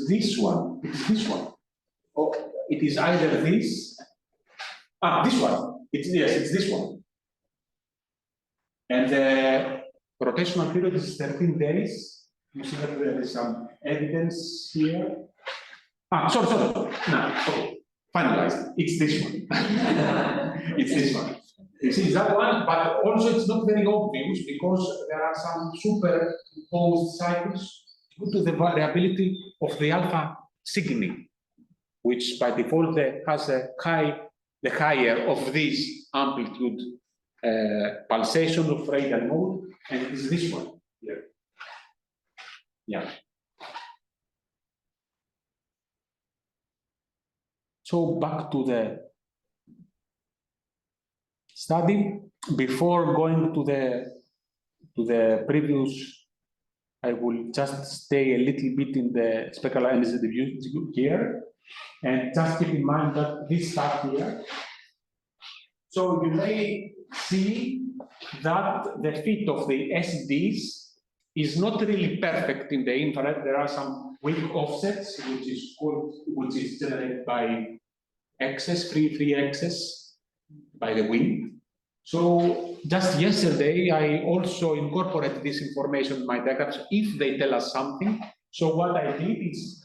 this one. It is this one. Oh, it is either this. This one. Yes, it's this one. And the rotational period is 13 days. You see that there is some evidence here. Sorry. No, okay. Finalized. It's this one. It's this one. You see that one, but also it's not very obvious because there are some superimposed cycles due to the variability of the alpha Cygni, which by default has the higher of this amplitude pulsation of radial mode, and it is this one here. Yeah. So back to the study. Before going to the previous, I will just stay a little bit in the spectral energy review here, and just keep in mind that this stuff here. So you may see that the fit of the SDs is not really perfect in the infrared. There are some weak offsets, which is generated by excess, free excess. by the wind. So just yesterday, I also incorporated this information in my diagrams if they tell us something. So what I did is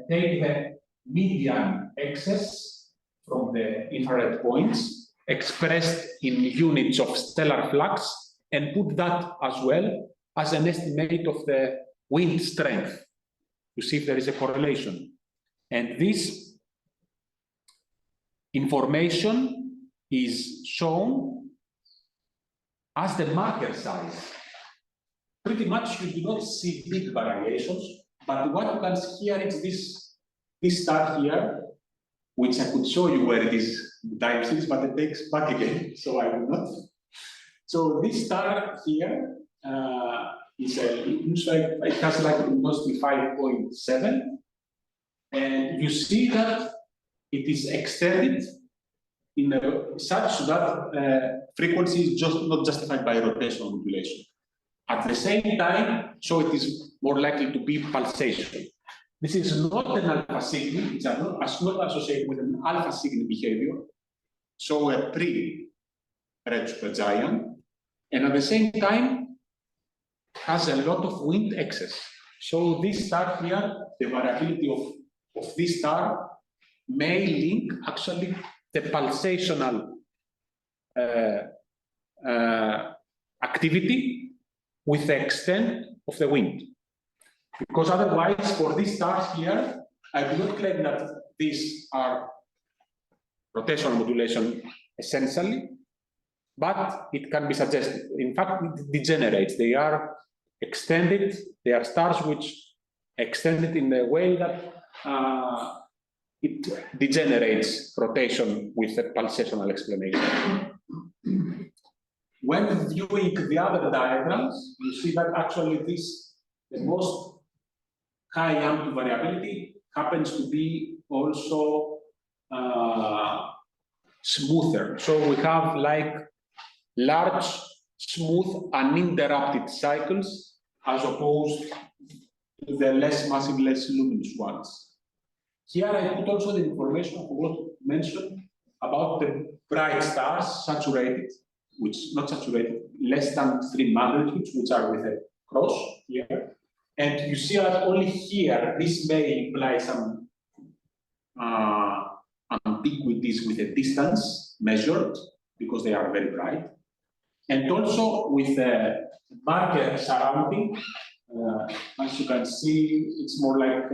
take the median excess from the infrared points expressed in units of stellar flux and put that as well as an estimate of the wind strength to see if there is a correlation. And this information is shown as the marker size. Pretty much you do not see big variations, but what you can see here is this star here, which I could show you where it is in the time series, but it takes back again, so I will not. So this star here it has like mostly 5.7, and you see that it is extended in such that frequency is just not justified by rotational modulation. At the same time, so it is more likely to be pulsation. This is not an alpha Cygni, it's not associated with an alpha Cygni behavior, so a pre-red supergiant, and at the same time has a lot of wind excess. So this star here, the variability of this star may link actually the pulsational activity with the extent of the wind. Because otherwise, for these stars here, I do not claim that these are rotational modulation essentially, but it can be suggested. In fact, it degenerates. They are extended. They are stars which extended in a way that it degenerates rotation with a pulsational explanation. When viewing the other diagrams, you see that actually the most high amplitude variability happens to be also smoother. So we have like large, smooth, uninterrupted cycles as opposed to the less massive, less luminous ones. Here I put also the information I forgot to mention about the bright stars, saturated, which not saturated, less than 3 magnitudes, which are with a cross here. And you see that only here, this may imply some ambiguities with a distance measured, because they are very bright. And also with the marker surrounding, as you can see, it's more like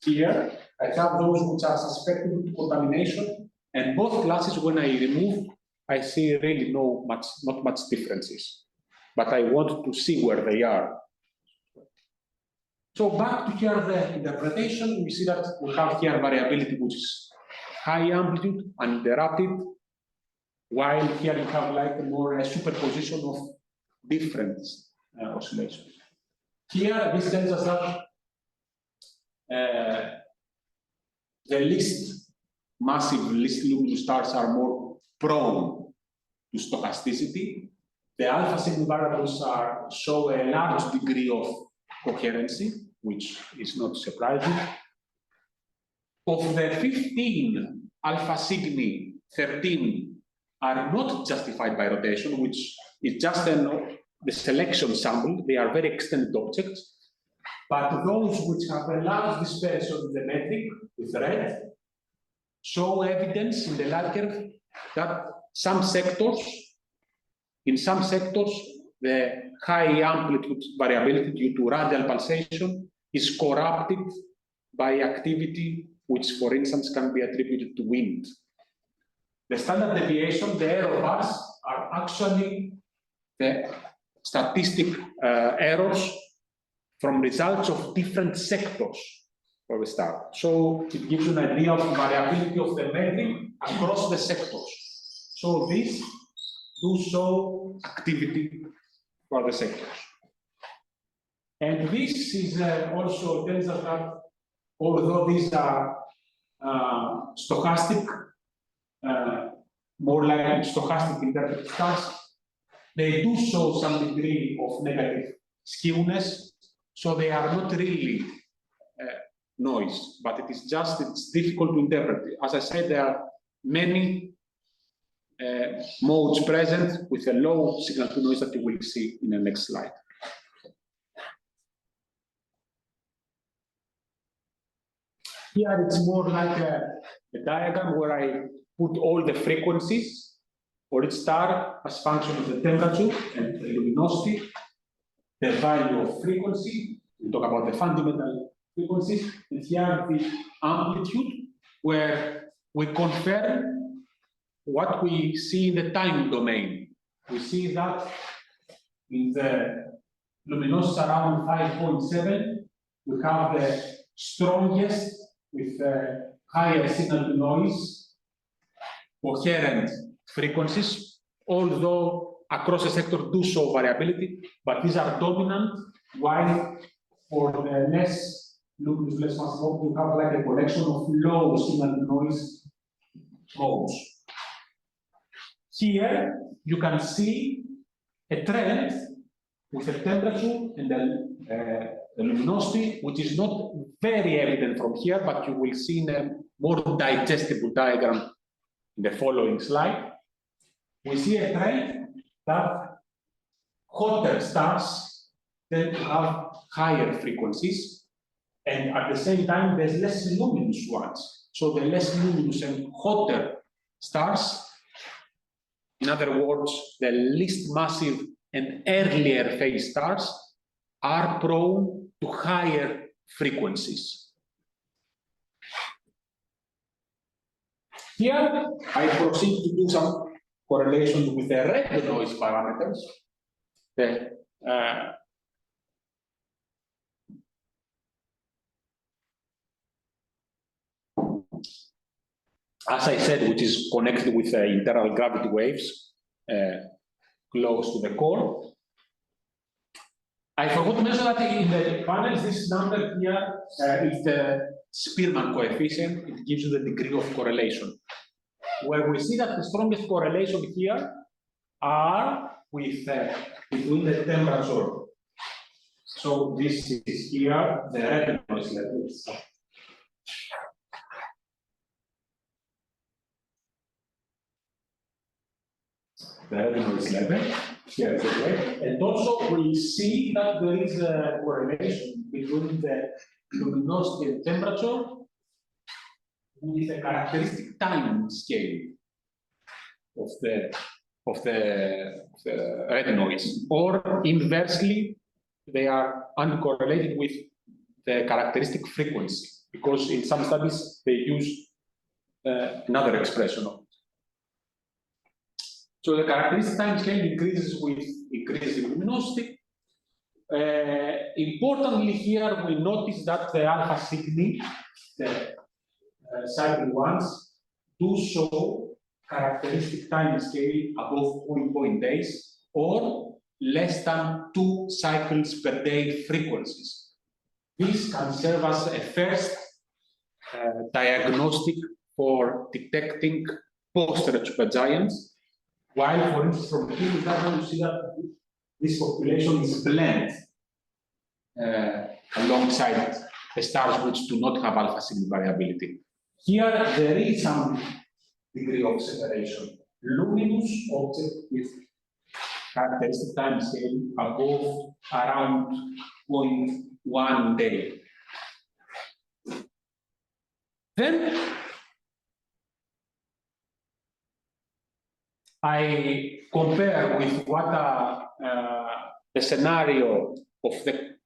here. I have those which are suspected of contamination, and both classes, when I remove, I see really not much differences. But I want to see where they are. So back to here the interpretation, we see that we have here variability which is high amplitude, uninterrupted, while here you have like a superposition of different oscillations. Here, this tells us that the least massive, least luminous stars are more prone to stochasticity. The alpha Cygni variables show a large degree of coherency, which is not surprising. Of the 15 alpha Cygni, 13 are not justified by rotation, which is just the selection sample. They are very extended objects. But those which have a large dispersion in the metric, with red, show evidence in the light curve that in some sectors, the high amplitude variability due to radial pulsation is corrupted by activity which, for instance, can be attributed to wind. The standard deviation, the error bars, are actually the statistic errors from results of different sectors for the star. So it gives you an idea of the variability of the metric across the sectors. So these do show activity for the sectors. And this is also tells us that although these are stochastic, more like stochastic interpreted stars, they do show some degree of negative skewness. So they are not really noise, but it's difficult to interpret. As I said, there are many modes present with a low signal to noise that you will see in the next slide. Here it's more like a diagram where I put all the frequencies for each star as function of the temperature and the luminosity, the value of frequency. We talk about the fundamental frequencies, and here the amplitude, where we confirm what we see in the time domain. We see that in the luminosity around 5.7, we have the strongest with higher signal to noise, coherent frequencies, although across the sector do show variability, but these are dominant, while for the less luminous, less massive, you have like a collection of low signal to noise modes. Here you can see a trend with the temperature and the luminosity, which is not very evident from here, but you will see in a more digestible diagram in the following slide. We see a trend that hotter stars tend to have higher frequencies, and at the same time, there's less luminous ones. So the less luminous and hotter stars, in other words, the least massive and earlier phase stars, are prone to higher frequencies. Here, I proceed to do some correlation with the red noise parameters. As I said, which is connected with internal gravity waves close to the core. I forgot to mention that in the panels, this number here is the Spearman coefficient. It gives you the degree of correlation, where we see that the strongest correlation here are with between the temperature. So this is here the red noise levels. The red noise level. Here is the way. And also we see that there is a correlation between the luminosity and temperature with a characteristic time scale of the red noise, or inversely, they are uncorrelated with the characteristic frequency, because in some studies they use another expression of it. So the characteristic time scale increases with increasing luminosity. Importantly here, we notice that the alpha Cygni, the cycle ones, do show characteristic time scale above 0.1 days or less than 2 cycles per day frequencies. This can serve as a first diagnostic for detecting post-red supergiants. While, for instance, from here you see that this population is blended alongside the stars which do not have alpha Cygni variability. Here, there is some degree of separation. Luminous object with characteristic time scale above around 0.1 day. Then I compare with what the scenario of the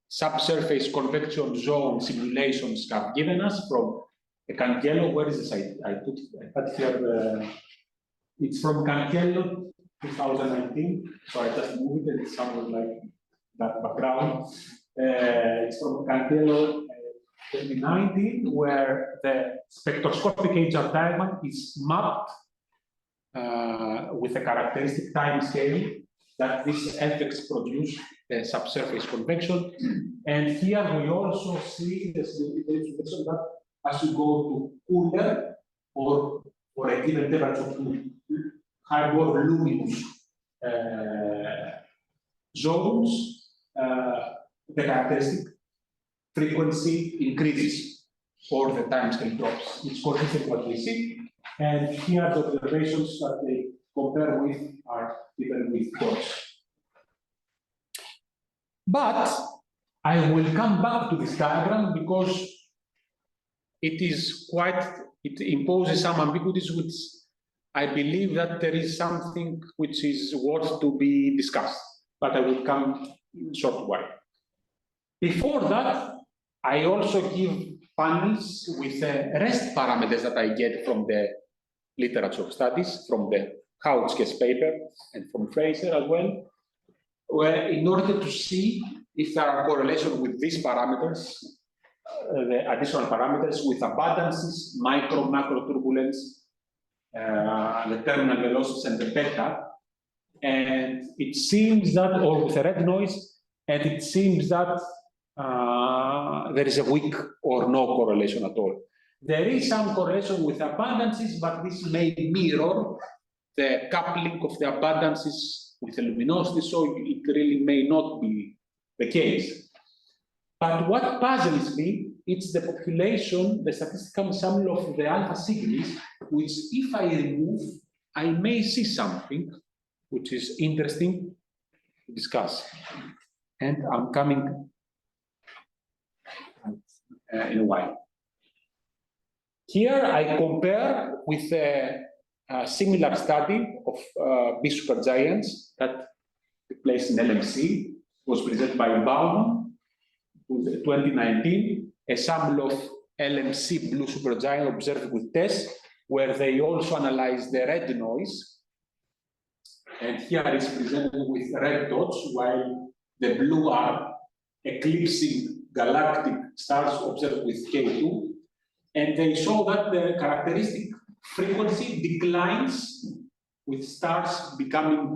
subsurface convection zone simulations have given us from the Cantiello. Where is this? I put here it's from Cantiello 2019. So I just moved it. It's somewhere like that background. It's from Cantiello 2019, where the spectroscopic HR diagram is mapped with a characteristic time scale that these effects produce the subsurface convection. And here we also see the signification that as you go to cooler or for a given temperature to high more luminous zones, the characteristic frequency increases. or the timescale drops. It's consistent with what we see. And here the observations that they compare with are given with dots. But I will come back to this diagram because it imposes some ambiguities which I believe that there is something which is worth to be discussed, but I will come in a short while. Before that, I also give panels with rest parameters that I get from the literature of studies, from the Houch's paper and from Fraser as well, where in order to see if there are correlations with these parameters, the additional parameters with abundances, micro, macro turbulence, the terminal velocities and the beta. And it seems that, or with a red noise, and it seems that there is a weak or no correlation at all. There is some correlation with abundances, but this may mirror the coupling of the abundances with the luminosity, so it really may not be the case. But what puzzles me, it's the population, the statistical ensemble of the alpha Cygnis, which if I remove, I may see something which is interesting to discuss. And I'm coming in a while. Here I compare with a similar study of B supergiants that took place in LMC, was presented by Bauman in 2019, a sample of LMC blue supergiant observed with TESS, where they also analyzed the red noise. And here it's presented with red dots, while the blue are eclipsing galactic stars observed with K2. And they show that the characteristic frequency declines with stars becoming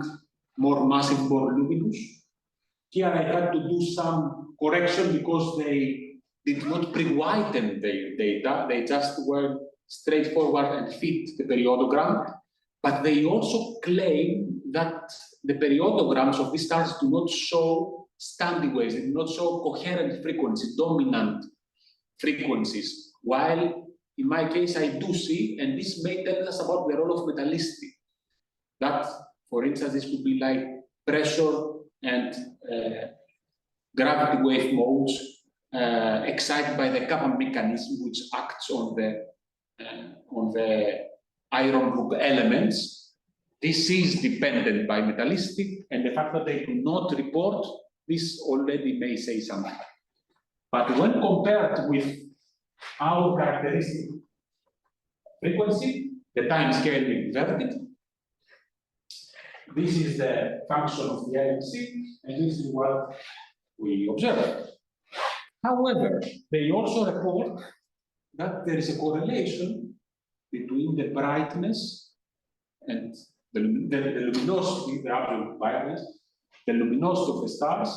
more massive, more luminous. Here I had to do some correction because they did not pre-whiten their data. They just were straightforward and fit the periodogram. But they also claim that the periodograms of these stars do not show standing waves, they do not show coherent frequency, dominant frequencies. While in my case, I do see, and this may tell us about the role of metallicity. That, for instance, this could be like pressure and gravity wave modes excited by the kappa mechanism, which acts on the iron group elements. This is dependent by metallicity, and the fact that they do not report this already may say something. But when compared with our characteristic frequency, the time scale inverted, this is the function of the LMC, and this is what we observe. However, they also report that there is a correlation between the brightness and the luminosity, the absolute brightness, the luminosity of the stars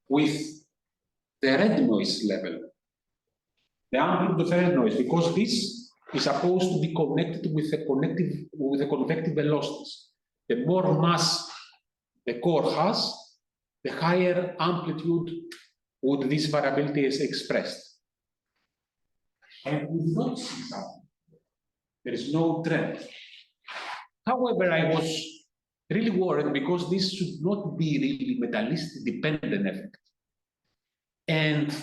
with the red noise level, the amplitude of the red noise, because this is supposed to be connected with the convective velocities. The more mass the core has, the higher amplitude would this variability is expressed. And we do not see something. There is no trend. However, I was really worried because this should not be really metallicity dependent effect. And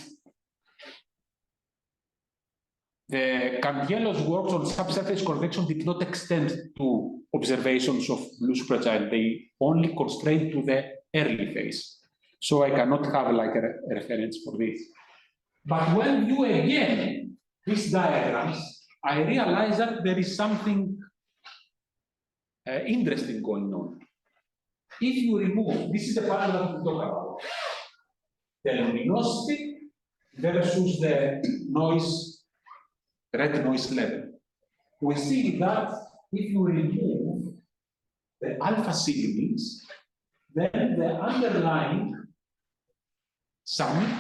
the Candiello's works on subsurface convection did not extend to observations of blue supergiant. They only constrained to the early phase. So I cannot have like a reference for this. But when you again these diagrams, I realize that there is something interesting going on. If you remove, this is the part that we talk about, the luminosity versus the noise, red noise level. We see that if you remove the alpha Cygnis, then the underlying sum,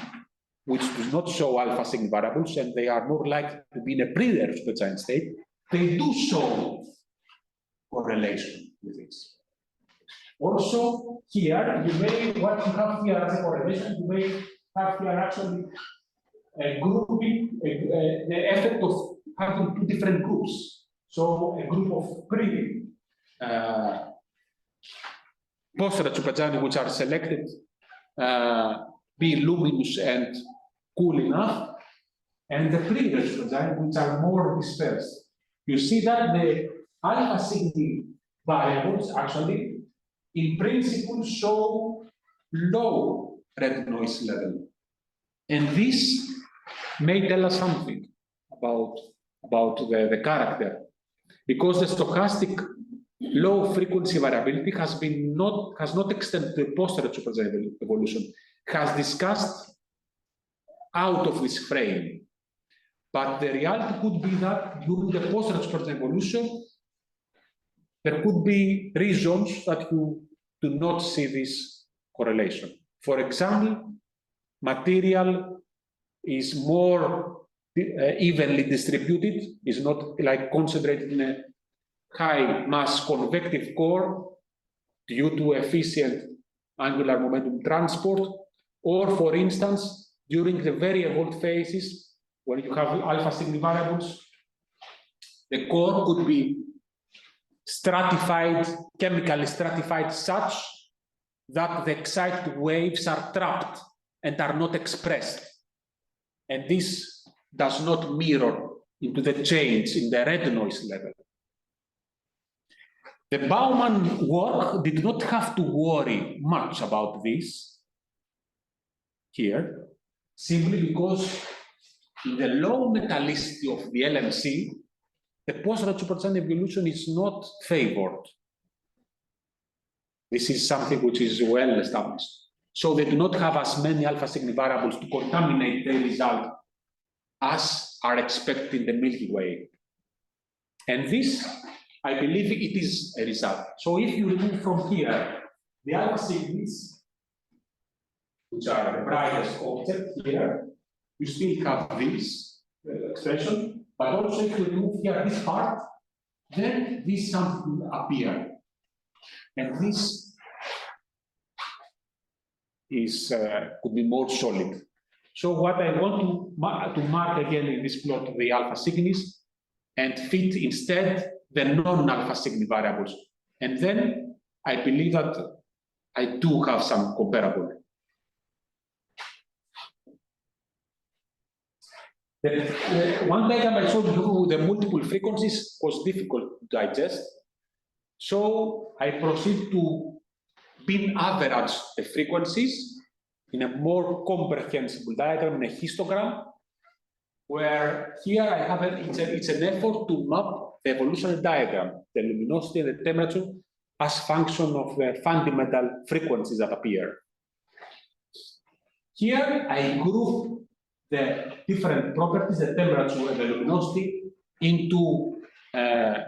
which does not show alpha Cygni variables, and they are more likely to be in a pre-layer supergiant state, they do show correlation with this. Also, here, you may, what you have here as a correlation, you may have here actually the effect of having two different groups. So a group of post-red supergiants which are selected be luminous and cool enough, and the pre-red supergiants which are more dispersed. You see that the alpha Cygni variables actually, in principle, show low red noise level. And this may tell us something about the character, because the stochastic low frequency variability has not extended to the post-red supergiant evolution, has discussed out of this frame. But the reality could be that during the post-red supergiant evolution, there could be reasons that you do not see this correlation. For example, material is more evenly distributed, is not like concentrated in a high mass convective core due to efficient angular momentum transport, or for instance, during the very evolved phases, where you have alpha Cygni variables, the core could be stratified, chemically stratified such that the excited waves are trapped and are not expressed. And this does not mirror into the change in the red noise level. The Baumann work did not have to worry much about this here, simply because in the low metallicity of the LMC, the post-red supergiant evolution is not favored. This is something which is well established. So they do not have as many alpha Cygni variables to contaminate the result as are expected in the Milky Way. And this, I believe, it is a result. So if you remove from here the alpha Cygnis, which are the brightest object here, you still have this expression, but also if you remove here this part, then this something will appear. And this is could be more solid. So what I want to mark again in this plot the alpha Cygnis and fit instead the non-alpha Cygni variables. And then I believe that I do have some comparable. One diagram I showed you, the multiple frequencies, was difficult to digest. So I proceed to bin average the frequencies in a more comprehensible diagram, in a histogram, where here I have it's an effort to map the evolutionary diagram, the luminosity and the temperature as function of the fundamental frequencies that appear. Here I group the different properties, the temperature and the luminosity, into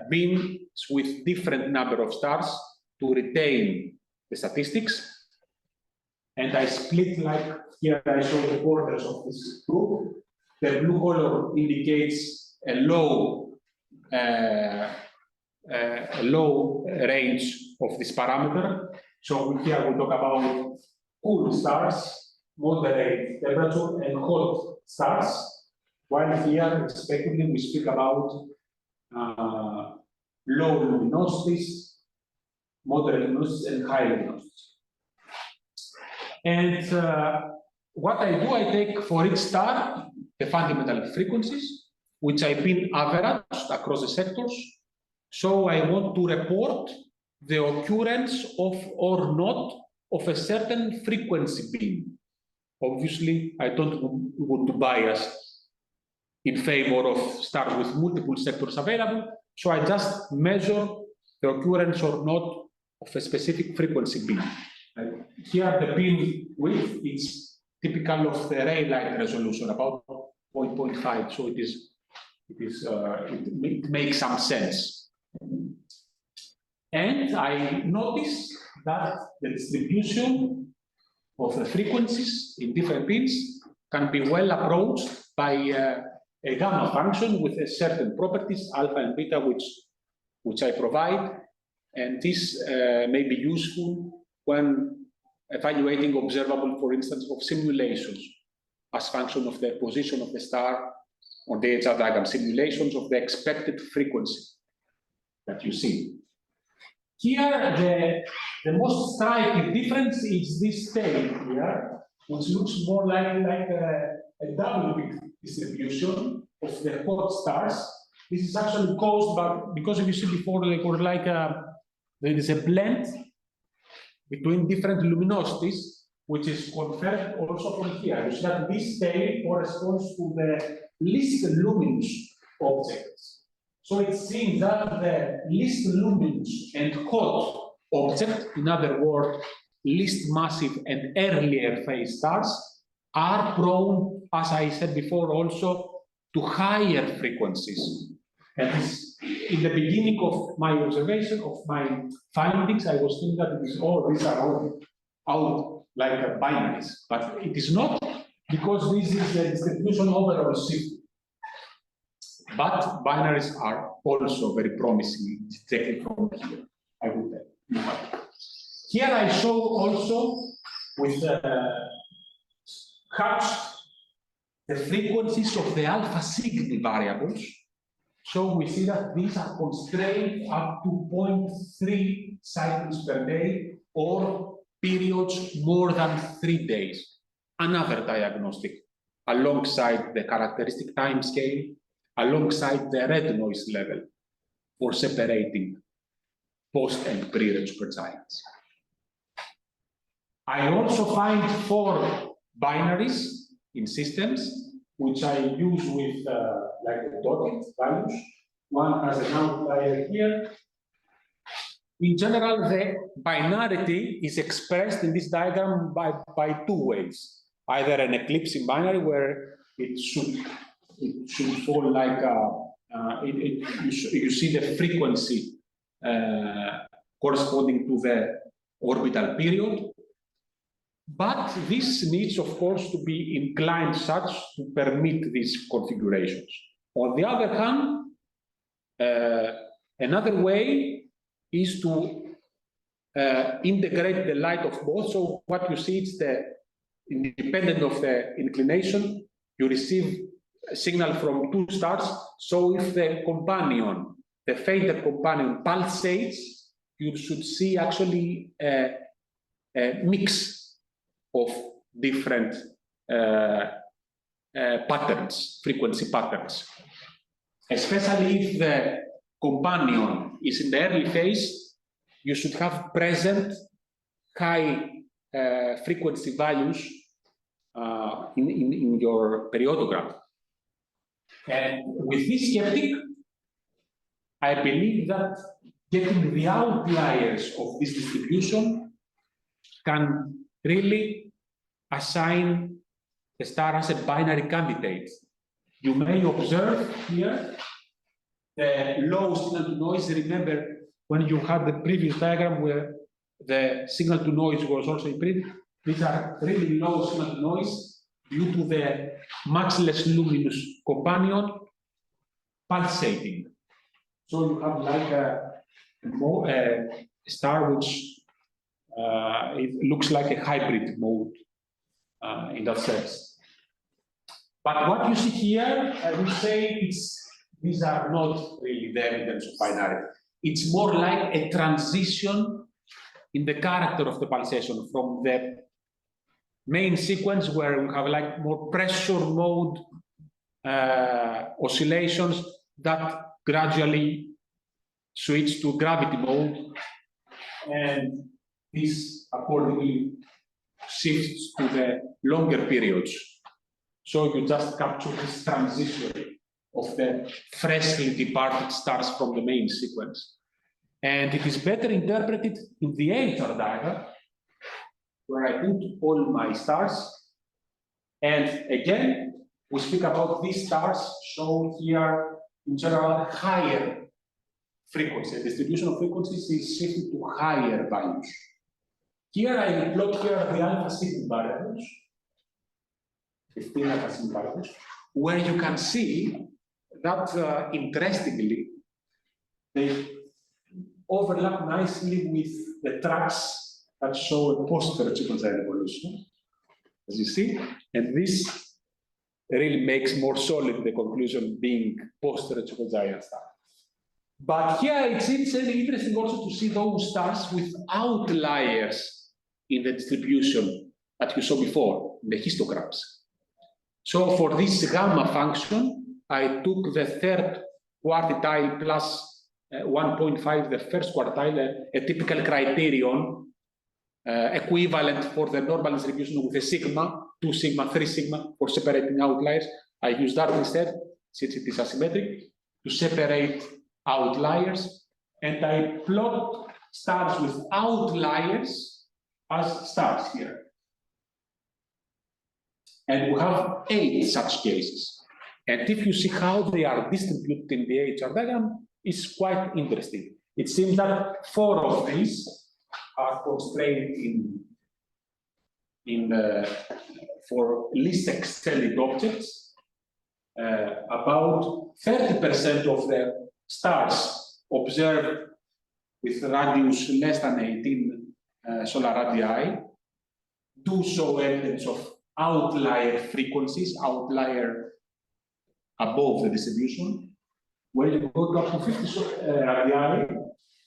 bins with different number of stars to retain the statistics. And I split, like here I show the borders of this group. The blue color indicates a low range of this parameter. So here we talk about cool stars, moderate temperature, and hot stars, while here respectively we speak about low luminosities, moderate luminosities, and high luminosities. And what I do, I take for each star the fundamental frequencies, which I've been averaged across the sectors. So I want to report the occurrence of or not of a certain frequency bin. Obviously, I don't want to bias in favor of stars with multiple sectors available, so I just measure the occurrence or not of a specific frequency bin. Here, the bin width is typical of the ray light resolution, about 0.5, so it makes some sense. And I notice that the distribution of the frequencies in different bins can be well approached by a gamma function with a certain properties, alpha and beta, which I provide. And this may be useful when evaluating observable, for instance, of simulations as function of the position of the star on the HR diagram, simulations of the expected frequency that you see. Here, the most striking difference is this tail here, which looks more like a double peak distribution of the hot stars. This is actually caused by, because if you see before, they were like there is a blend between different luminosities, which is confirmed also from here. You see that this tail corresponds to the least luminous objects. So it seems that the least luminous and hot object, in other words, least massive and earlier phase stars, are prone, as I said before, also to higher frequencies. And this, in the beginning of my observation, of my findings, I was thinking that it is all, these are all out like binaries, but it is not, because this is the distribution overall shift. But binaries are also very promising detected from here, I would say. Here I show also with hatched the frequencies of the alpha Cygni variables. So we see that these are constrained up to 0.3 cycles per day or periods more than 3 days. Another diagnostic alongside the characteristic time scale, alongside the red noise level for separating post and pre-red supergiants. I also find 4 binaries in systems, which I use with like the dotted values. One has an outlier here. In general, the binarity is expressed in this diagram by 2 ways. Either an eclipsing binary, where it should fall like you see the frequency corresponding to the orbital period. But this needs, of course, to be inclined such to permit these configurations. On the other hand, another way is to integrate the light of both. So what you see is the independent of the inclination, you receive a signal from 2 stars. So if the companion, the fainter companion pulsates, you should see actually a mix of different patterns, frequency patterns. Especially if the companion is in the early phase, you should have present high frequency values in your periodogram. And with this skeptic, I believe that getting the outliers of this distribution can really assign the star as a binary candidate. You may observe here the low signal to noise. Remember when you had the previous diagram where the signal to noise was also imprinted? These are really low signal to noise due to the much less luminous companion pulsating. So you have like a star which it looks like a hybrid mode in that sense. But what you see here, I would say these are not really the evidence of binarity. It's more like a transition in the character of the pulsation from the main sequence where we have like more pressure mode oscillations that gradually switch to gravity mode, and this accordingly shifts to the longer periods. So you just capture this transition of the freshly departed stars from the main sequence. And it is better interpreted in the HR diagram, where I put all my stars. And again, we speak about these stars shown here in general higher frequency. The distribution of frequencies is shifted to higher values. Here I plot here the alpha Cygni variables, 15 alpha Cygni variables, where you can see that interestingly, they overlap nicely with the tracks that show a post-supergiant evolution, as you see. And this really makes more solid the conclusion being post-supergiant star. But here it's interesting also to see those stars with outliers in the distribution that you saw before, in the histograms. So for this gamma function, I took the third quartile plus 1.5, the first quartile, a typical criterion equivalent for the normal distribution with a sigma, 2 sigma, 3 sigma for separating outliers. I use that instead, since it is asymmetric, to separate outliers, and I plot stars with outliers as stars here. And we have 8 such cases. And if you see how they are distributed in the HR diagram, it's quite interesting. It seems that 4 of these are constrained for least extended objects. About 30% of the stars observed with radius less than 18 solar radii do show evidence of outlier frequencies, outlier above the distribution. When you go up to 50 radii,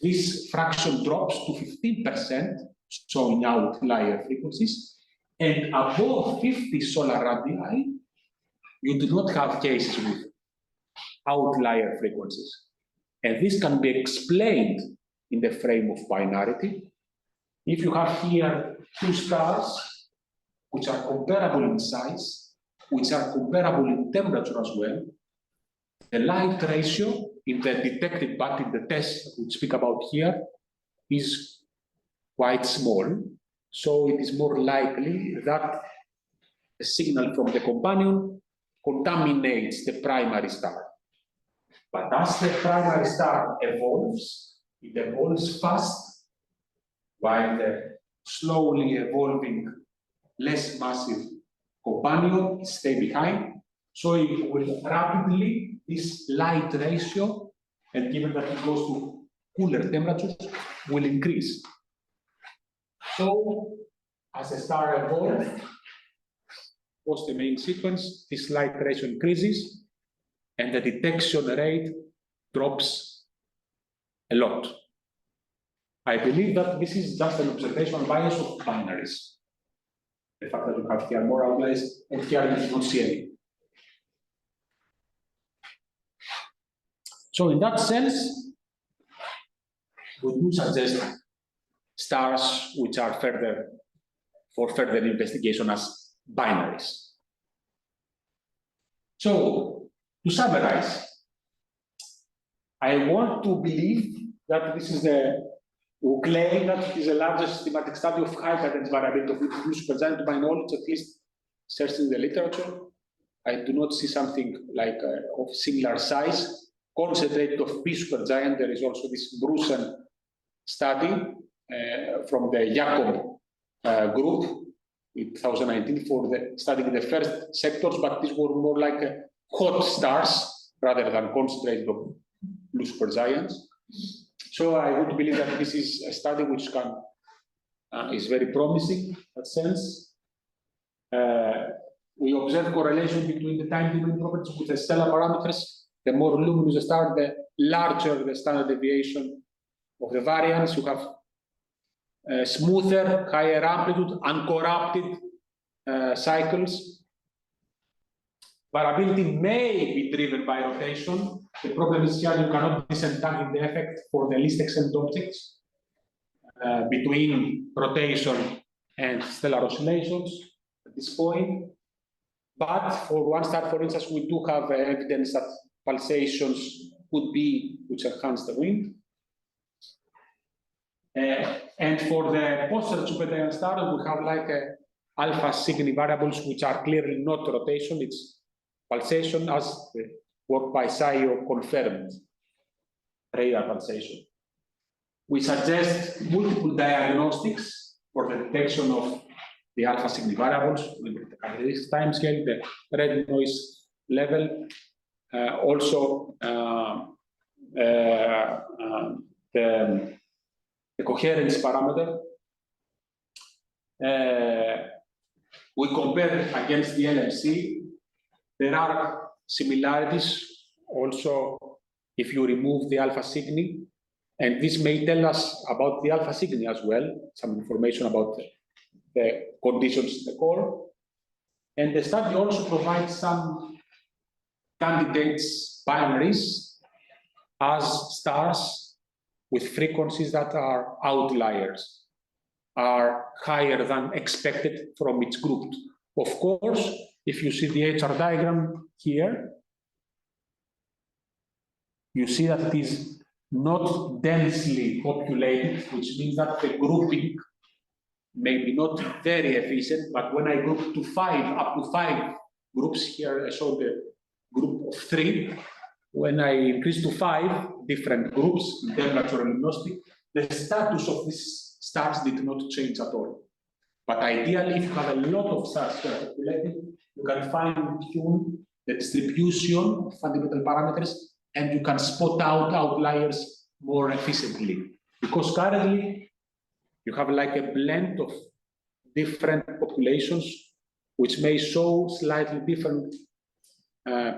this fraction drops to 15%, showing outlier frequencies. And above 50 solar radii, you do not have cases with outlier frequencies. And this can be explained in the frame of binarity. If you have here 2 stars, which are comparable in size, which are comparable in temperature as well, the light ratio in the detected but in the TESS we speak about here is quite small. So it is more likely that a signal from the companion contaminates the primary star. But as the primary star evolves, it evolves fast, while the slowly evolving, less massive companion stay behind. So it will rapidly, this light ratio, and given that it goes to cooler temperatures, will increase. So as the star evolves, post the main sequence, this light ratio increases, and the detection rate drops a lot. I believe that this is just an observational bias of binaries. The fact that you have here more outliers, and here you do not see any. So in that sense, we do suggest stars which are for further investigation as binaries. So to summarize, I want to believe that this is we claim that it is the largest systematic study of high cadence variability of blue supergiant, to my knowledge, at least searching the literature. I do not see something like of similar size. Concentrated of B supergiant, there is also this Brusen study from the Jacob group in 2019 for studying the first sectors, but these were more like hot stars rather than concentrated of blue supergiants. So I would believe that this is a study which is very promising in that sense. We observe correlation between the time-domain properties with the stellar parameters. The more luminous the star, the larger the standard deviation of the variance. You have smoother, higher amplitude, uncorrupted cycles. Variability may be driven by rotation. The problem is here you cannot disentangle the effect for the least extent objects between rotation and stellar oscillations at this point. But for one star, for instance, we do have evidence that pulsations could be which enhance the wind. And for the post-supergiant star, we have like alpha Cygni variables which are clearly not rotation, it's pulsation, as work by SIO confirmed radar pulsation. We suggest multiple diagnostics for the detection of the alpha Cygni variables, the characteristic time scale, the red noise level, also the coherence parameter. We compare against the LMC There are similarities also if you remove the alpha Cygni, and this may tell us about the alpha Cygni as well, some information about the conditions in the core. And the study also provides some candidates binaries as stars with frequencies that are outliers, are higher than expected from its group. Of course, if you see the HR diagram here, you see that it is not densely populated, which means that the grouping may be not very efficient, but when I group to up to five groups here, I show the group of 3. When I increase to 5 different groups in temperature and luminosity, the status of these stars did not change at all. But ideally, if you have a lot of stars that are populated, you can fine-tune the distribution of fundamental parameters, and you can spot out outliers more efficiently. Because currently, you have like a blend of different populations, which may show slightly different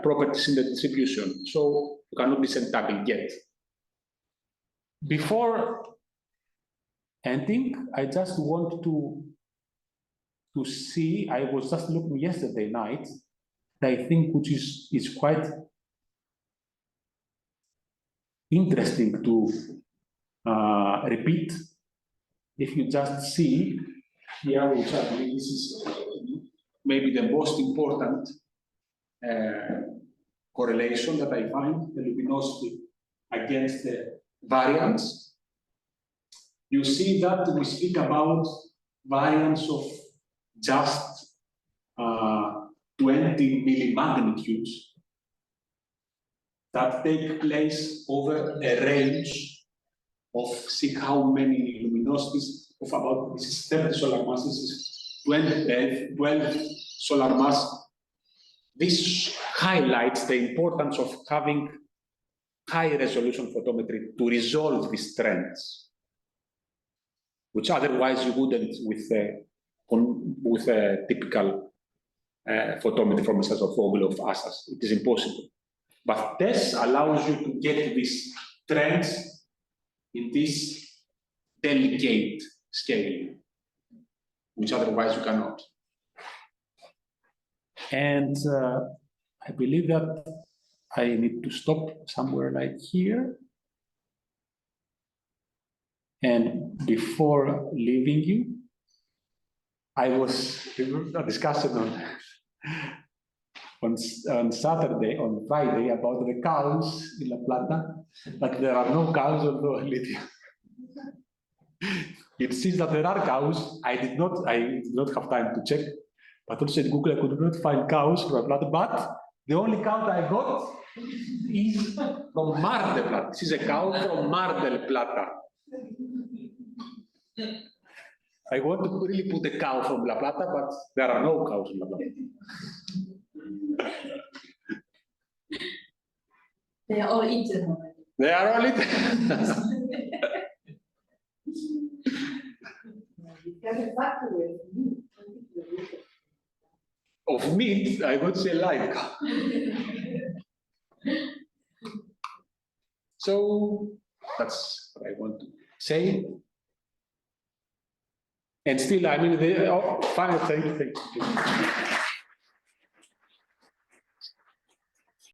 properties in the distribution. So you cannot disentangle yet. Before ending, I just want to see, I was just looking yesterday night, I think which is quite interesting to repeat. If you just see here, which I believe this is maybe the most important correlation that I find, the luminosity against the variance. You see that we speak about variance of just 20 millimagnitudes that take place over a range of, see how many luminosities of about, this is 30 solar mass, this is 12 solar mass. This highlights the importance of having high resolution photometry to resolve these trends, which otherwise you wouldn't with a typical photometry from a set of Vogel of ASAS. It is impossible. But TESS allows you to get these trends in this delicate scale, which otherwise you cannot. And I believe that I need to stop somewhere like here. And before leaving you, I was discussing on Saturday, on Friday, about the cows in La Plata, but there are no cows on the lithium. It seems that there are cows. I did not have time to check, but also in Google I could not find cows from La Plata, but the only cow that I got is from Mar del Plata. This is a cow from Mar del Plata. I want to really put a cow from La Plata, but there are no cows in La Plata. They are all eaten. They are all eaten. Of meat, I would say live cow. So that's what I want to say. And still, I mean, the final thing.